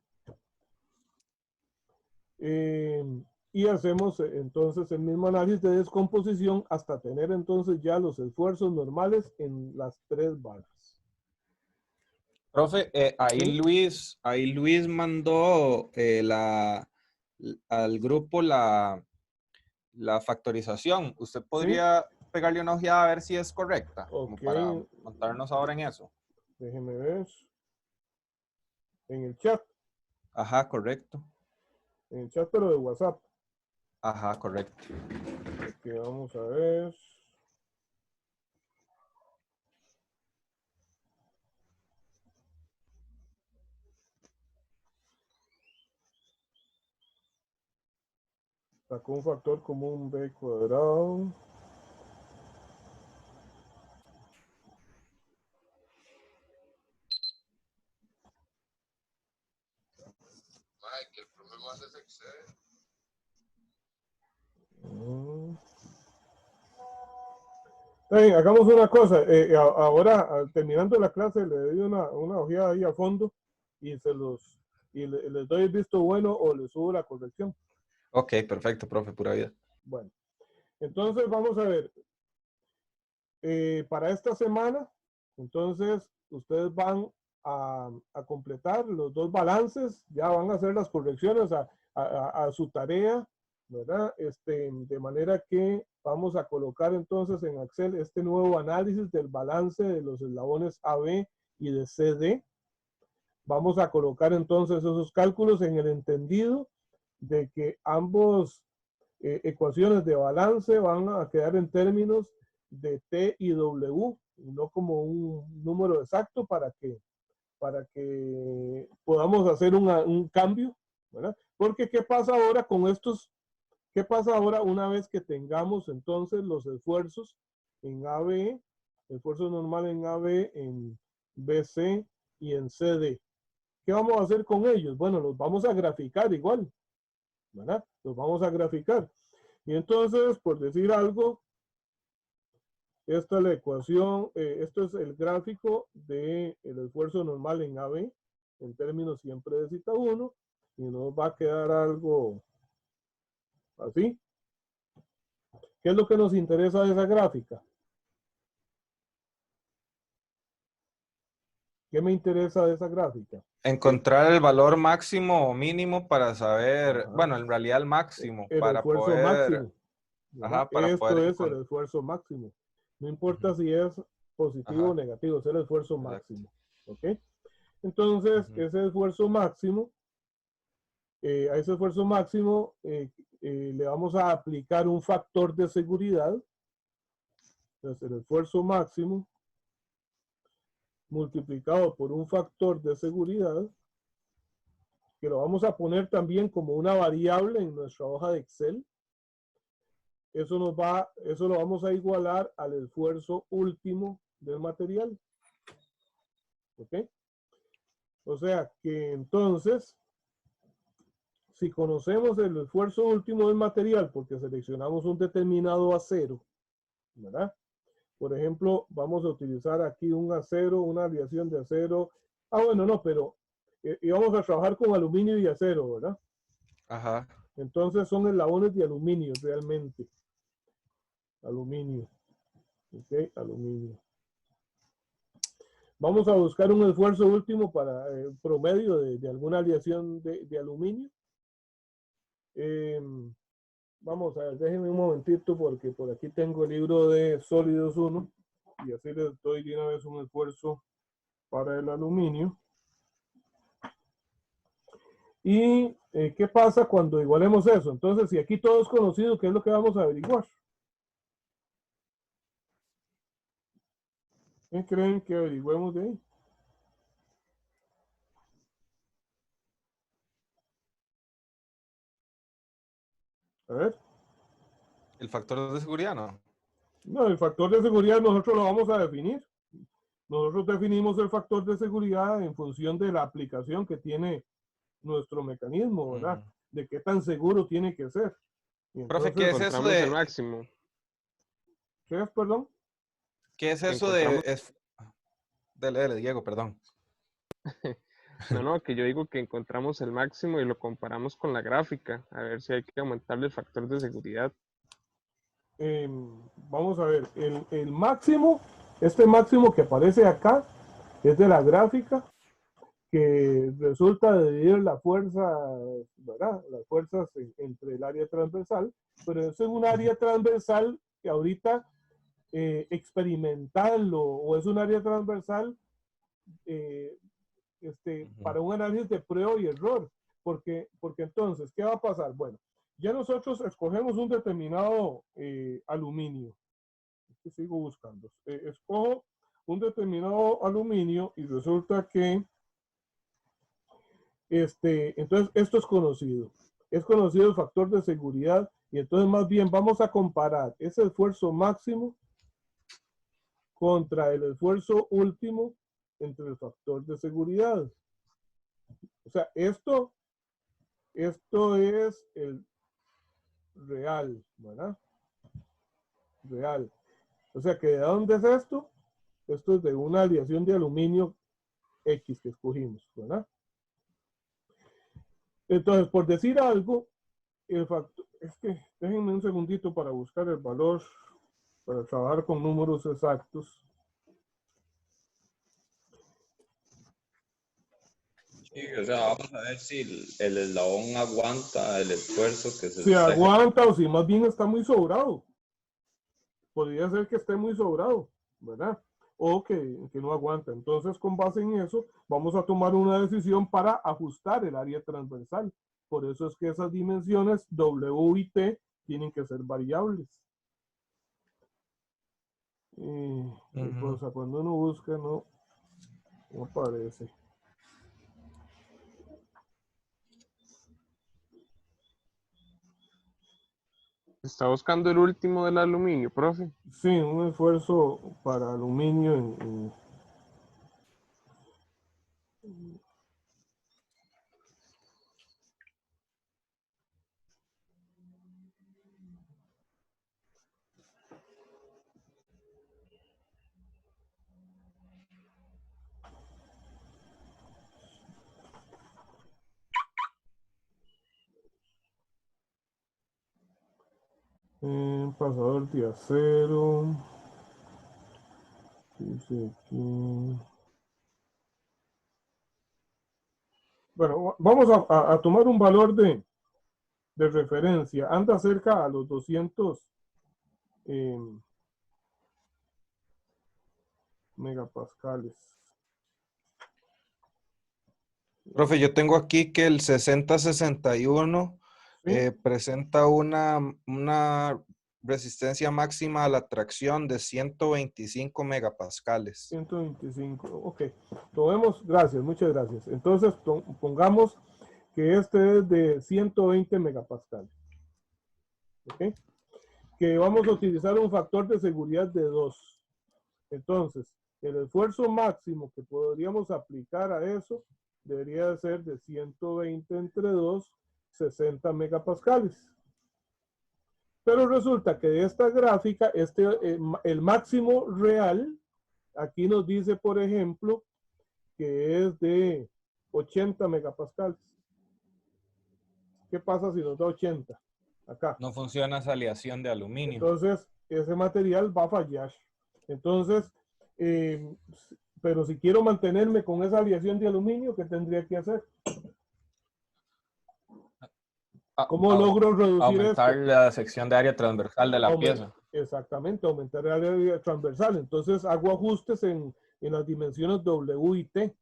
Y hacemos entonces el mismo análisis de descomposición hasta tener entonces ya los esfuerzos normales en las tres barras. Profe, ahí Luis mandó al grupo la factorización. ¿Usted podría pegarle una ojeada a ver si es correcta? Como para montarnos ahora en eso. Déjeme ver. En el chat. Ajá, correcto. En el chat, pero de WhatsApp. Ajá, correcto. Ok, vamos a ver. Sacó un factor común B cuadrado. Que el problema es Excel. Bien, hagamos una cosa. Ahora, terminando la clase, le doy una ojeada ahí a fondo y les doy el visto bueno o les subo la corrección. Ok, perfecto, profe, pura vida. Bueno, entonces vamos a ver. Para esta semana, entonces ustedes van a completar los dos balances, ya van a hacer las correcciones a su tarea, ¿verdad? De manera que vamos a colocar entonces en Excel este nuevo análisis del balance de los eslabones AB y de CD. Vamos a colocar entonces esos cálculos en el entendido de que ambos ecuaciones de balance van a quedar en términos de T y W, no como un número exacto para que podamos hacer un cambio, ¿verdad? Porque ¿qué pasa ahora con estos? ¿Qué pasa ahora una vez que tengamos entonces los esfuerzos en AB, esfuerzo normal en AB, en BC y en CD? ¿Qué vamos a hacer con ellos? Bueno, los vamos a graficar igual. ¿verdad? Los vamos a graficar. Y entonces, por decir algo, esta es la ecuación, esto es el gráfico del esfuerzo normal en AB, en términos siempre de zeta 1, y nos va a quedar algo así. ¿Qué es lo que nos interesa de esa gráfica? ¿Qué me interesa de esa gráfica? Encontrar el valor máximo o mínimo para saber, bueno, en realidad el máximo, El para esfuerzo poder, máximo. ajá, para Esto poder es el esfuerzo máximo. No importa si es positivo o negativo, es el esfuerzo máximo. ¿Ok? Entonces, ese esfuerzo máximo, a ese esfuerzo máximo le vamos a aplicar un factor de seguridad. Entonces, el esfuerzo máximo multiplicado por un factor de seguridad, que lo vamos a poner también como una variable en nuestra hoja de Excel. Eso lo vamos a igualar al esfuerzo último del material. ¿Ok? O sea que entonces, si conocemos el esfuerzo último del material porque seleccionamos un determinado acero, ¿verdad? Por ejemplo, vamos a utilizar aquí un acero, una aleación de acero. Ah, bueno, no, pero íbamos a trabajar con aluminio y acero, ¿verdad? Ajá. Entonces son eslabones de aluminio realmente. Aluminio. Ok, aluminio. Vamos a buscar un esfuerzo último para promedio de alguna aleación de aluminio. Vamos a ver, déjenme un momentito porque por aquí tengo el libro de sólidos 1 y así les doy de una vez un esfuerzo para el aluminio. ¿Y qué pasa cuando igualemos eso? Entonces, si aquí todo es conocido, ¿qué es lo que vamos a averiguar? ¿Qué creen que averigüemos de ahí? A ver. ¿El factor de seguridad no? No, el factor de seguridad nosotros lo vamos a definir. Nosotros definimos el factor de seguridad en función de la aplicación que tiene nuestro mecanismo, ¿verdad? De qué tan seguro tiene que ser. Y Profe, entonces, ¿qué es eso encontramos el de, máximo. ¿qué es, perdón? qué es eso Encontramos... de, dele, Diego, perdón. No, que yo digo que encontramos el máximo y lo comparamos con la gráfica, a ver si hay que aumentarle el factor de seguridad. Vamos a ver, el máximo, este máximo que aparece acá, es de la gráfica, que resulta de dividir la fuerza, ¿verdad? Las fuerzas entre el área transversal, pero eso es un área transversal que ahorita experimental o es un área transversal para un análisis de prueba y error. Porque entonces, ¿qué va a pasar? Bueno, ya nosotros escogemos un determinado aluminio. Aquí sigo buscando. Escojo un determinado aluminio y resulta que entonces esto es conocido. Es conocido el factor de seguridad y entonces más bien vamos a comparar ese esfuerzo máximo contra el esfuerzo último entre el factor de seguridad. O sea, esto es el real, ¿verdad? Real. O sea, que ¿de dónde es esto? Esto es de una aleación de aluminio X que escogimos, ¿verdad? Entonces, por decir algo, el factor, es que déjenme un segundito para buscar el valor, para trabajar con números exactos. Sí, o sea, vamos a ver si el eslabón aguanta el esfuerzo que se Si está aguanta o si más bien está muy sobrado. Podría ser que esté muy sobrado, ¿verdad? O que no aguanta. Entonces, con base en eso, vamos a tomar una decisión para ajustar el área transversal. Por eso es que esas dimensiones W y T tienen que ser variables. Cosa, cuando uno busca, no aparece. Está buscando el último del aluminio, profe. Sí, un esfuerzo para aluminio Un pasador de acero. Dice aquí. Bueno, vamos a tomar un valor de referencia. Anda cerca a los 200 megapascales. Profe, yo tengo aquí que el 6061 ¿Sí? presenta una resistencia máxima a la tracción de 125 megapascales. 125, ok. Tomemos, gracias, muchas gracias. Entonces, pongamos que este es de 120 megapascales. ¿Ok? Que vamos a utilizar un factor de seguridad de 2. Entonces, el esfuerzo máximo que podríamos aplicar a eso debería ser de 120 entre 2, 60 megapascales. Pero resulta que de esta gráfica, el máximo real, aquí nos dice, por ejemplo, que es de 80 megapascales. ¿Qué pasa si nos da 80? Acá. No funciona esa aleación de aluminio. Entonces, ese material va a fallar. Entonces, pero si quiero mantenerme con esa aleación de aluminio, ¿qué tendría que hacer? ¿Cómo logro reducir aumentar esto? la sección de área transversal de la pieza. Exactamente, aumentar el área transversal. Entonces hago ajustes en las dimensiones W y T.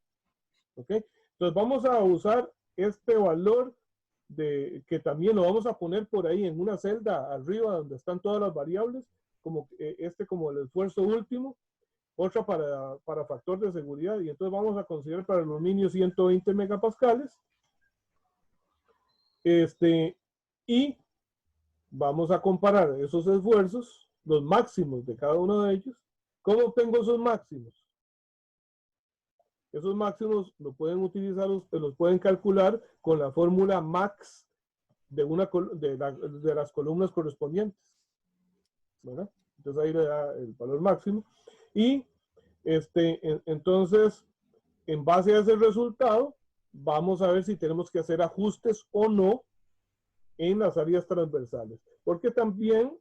¿Ok? Entonces vamos a usar este valor que también lo vamos a poner por ahí en una celda arriba donde están todas las variables, como como el esfuerzo último, otra para factor de seguridad, y entonces vamos a considerar para el aluminio 120 megapascales. Y vamos a comparar esos esfuerzos, los máximos de cada uno de ellos. ¿Cómo obtengo esos máximos? Esos máximos lo pueden utilizar, los pueden calcular con la fórmula max de las columnas correspondientes, ¿verdad? Entonces ahí le da el valor máximo. Y entonces, en base a ese resultado, vamos a ver si tenemos que hacer ajustes o no en las áreas transversales. Porque también,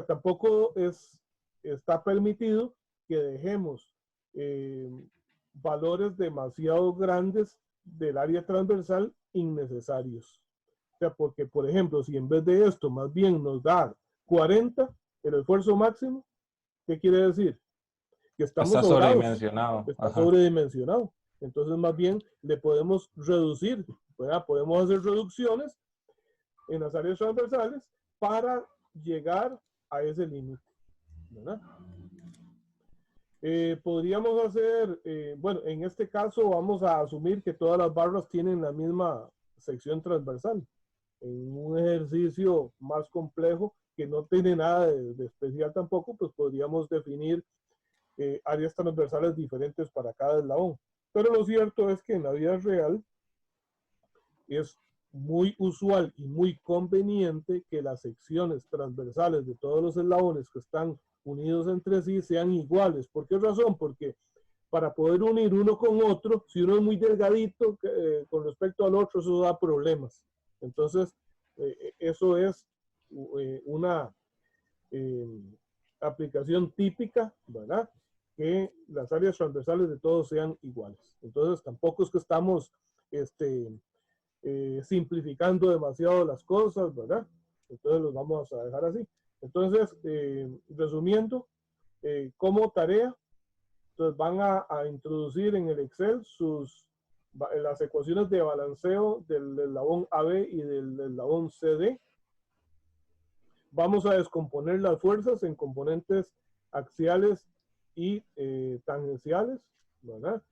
tampoco está permitido que dejemos valores demasiado grandes del área transversal innecesarios. O sea, porque, por ejemplo, si en vez de esto más bien nos da 40, el esfuerzo máximo, ¿qué quiere decir? Que estamos está sobrados, sobredimensionado. está sobredimensionado. Entonces, más bien, le podemos reducir, ¿verdad? Podemos hacer reducciones en las áreas transversales para llegar a ese límite, ¿verdad? Podríamos hacer, bueno, en este caso vamos a asumir que todas las barras tienen la misma sección transversal. En un ejercicio más complejo, que no tiene nada de especial tampoco, pues podríamos definir áreas transversales diferentes para cada eslabón. Pero lo cierto es que en la vida real es muy usual y muy conveniente que las secciones transversales de todos los eslabones que están unidos entre sí sean iguales. ¿Por qué razón? Porque para poder unir uno con otro, si uno es muy delgadito con respecto al otro, eso da problemas. Entonces, eso es una aplicación típica, ¿verdad? Que las áreas transversales de todos sean iguales. Entonces, tampoco es que estamos simplificando demasiado las cosas, ¿verdad? Entonces, los vamos a dejar así. Entonces, resumiendo, como tarea, entonces van a introducir en el Excel las ecuaciones de balanceo del eslabón AB y del eslabón CD. Vamos a descomponer las fuerzas en componentes axiales y tangenciales, ¿verdad?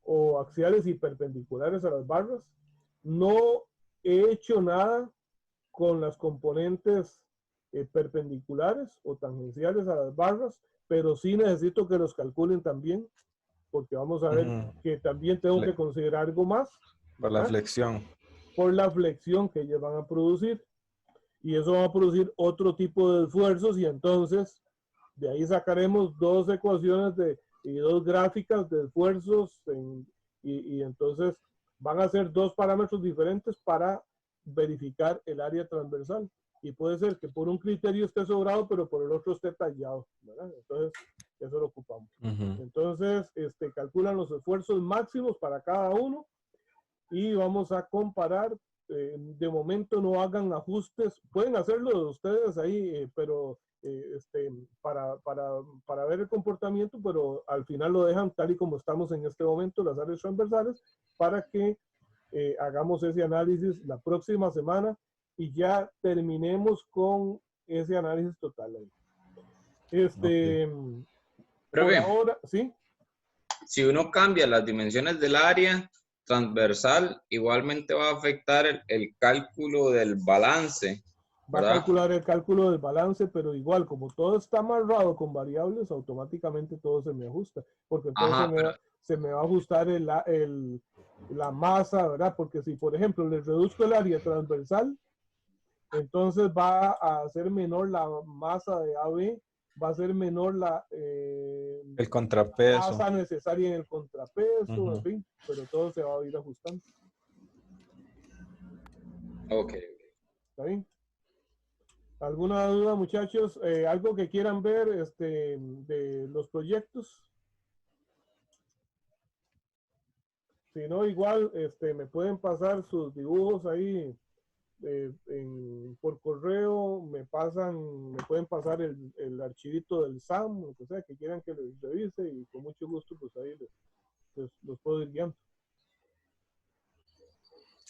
O axiales y perpendiculares a las barras. No he hecho nada con las componentes perpendiculares o tangenciales a las barras, pero sí necesito que los calculen también, porque vamos a ver que también tengo que considerar algo más. Por la flexión. Por la flexión que ellos van a producir. Y eso va a producir otro tipo de esfuerzos, y entonces de ahí sacaremos dos ecuaciones y dos gráficas de esfuerzos, y entonces van a ser dos parámetros diferentes para verificar el área transversal. y puede ser que por un criterio esté sobrado, pero por el otro esté tallado, ¿verdad? Entonces, eso lo ocupamos. Entonces, calculan los esfuerzos máximos para cada uno y vamos a comparar. De momento no hagan ajustes, pueden hacerlo ustedes ahí, pero para ver el comportamiento, pero al final lo dejan tal y como estamos en este momento, las áreas transversales, para que hagamos ese análisis la próxima semana y ya terminemos con ese análisis total ahí. Por ahora, ¿sí? Si uno cambia las dimensiones del área transversal, igualmente va a afectar el cálculo del balance. Va a calcular el cálculo del balance, pero igual, como todo está amarrado con variables, automáticamente todo se me ajusta, porque entonces se me va a ajustar la masa, ¿verdad? Porque si, por ejemplo, le reduzco el área transversal, entonces va a ser menor la masa de AB, va a ser menor el contrapeso, masa necesaria en el contrapeso, en fin, pero todo se va a ir ajustando. Ok. ¿Está bien? ¿Alguna duda, muchachos? ¿Algo que quieran ver de los proyectos? Si no, igual me pueden pasar sus dibujos ahí por correo, me pueden pasar el archivito del SAM, lo que sea, que quieran que les revise, y con mucho gusto pues ahí los puedo ir guiando.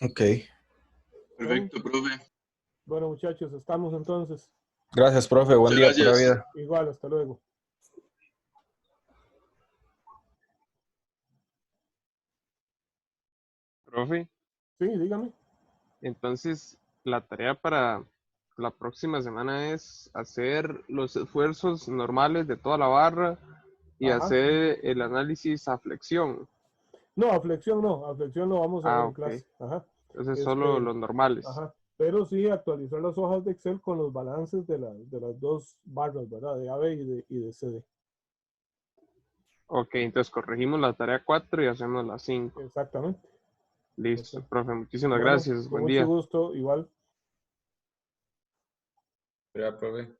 Ok. Perfecto, profe. Bueno, muchachos, estamos entonces. Gracias, profe. Buen día, pura vida. Igual, hasta luego. Profe. Sí, dígame. Entonces, la tarea para la próxima semana es hacer los esfuerzos normales de toda la barra y hacer el análisis a flexión. No, a flexión no vamos a ver en clase. Entonces, solo los normales. Pero sí actualizar las hojas de Excel con los balances de las dos barras, ¿verdad? De AB y de CD. Ok, entonces corregimos la tarea 4 y hacemos la 5. Exactamente. Listo, profe. Muchísimas gracias. Buen día. Con mucho gusto, igual. Profe.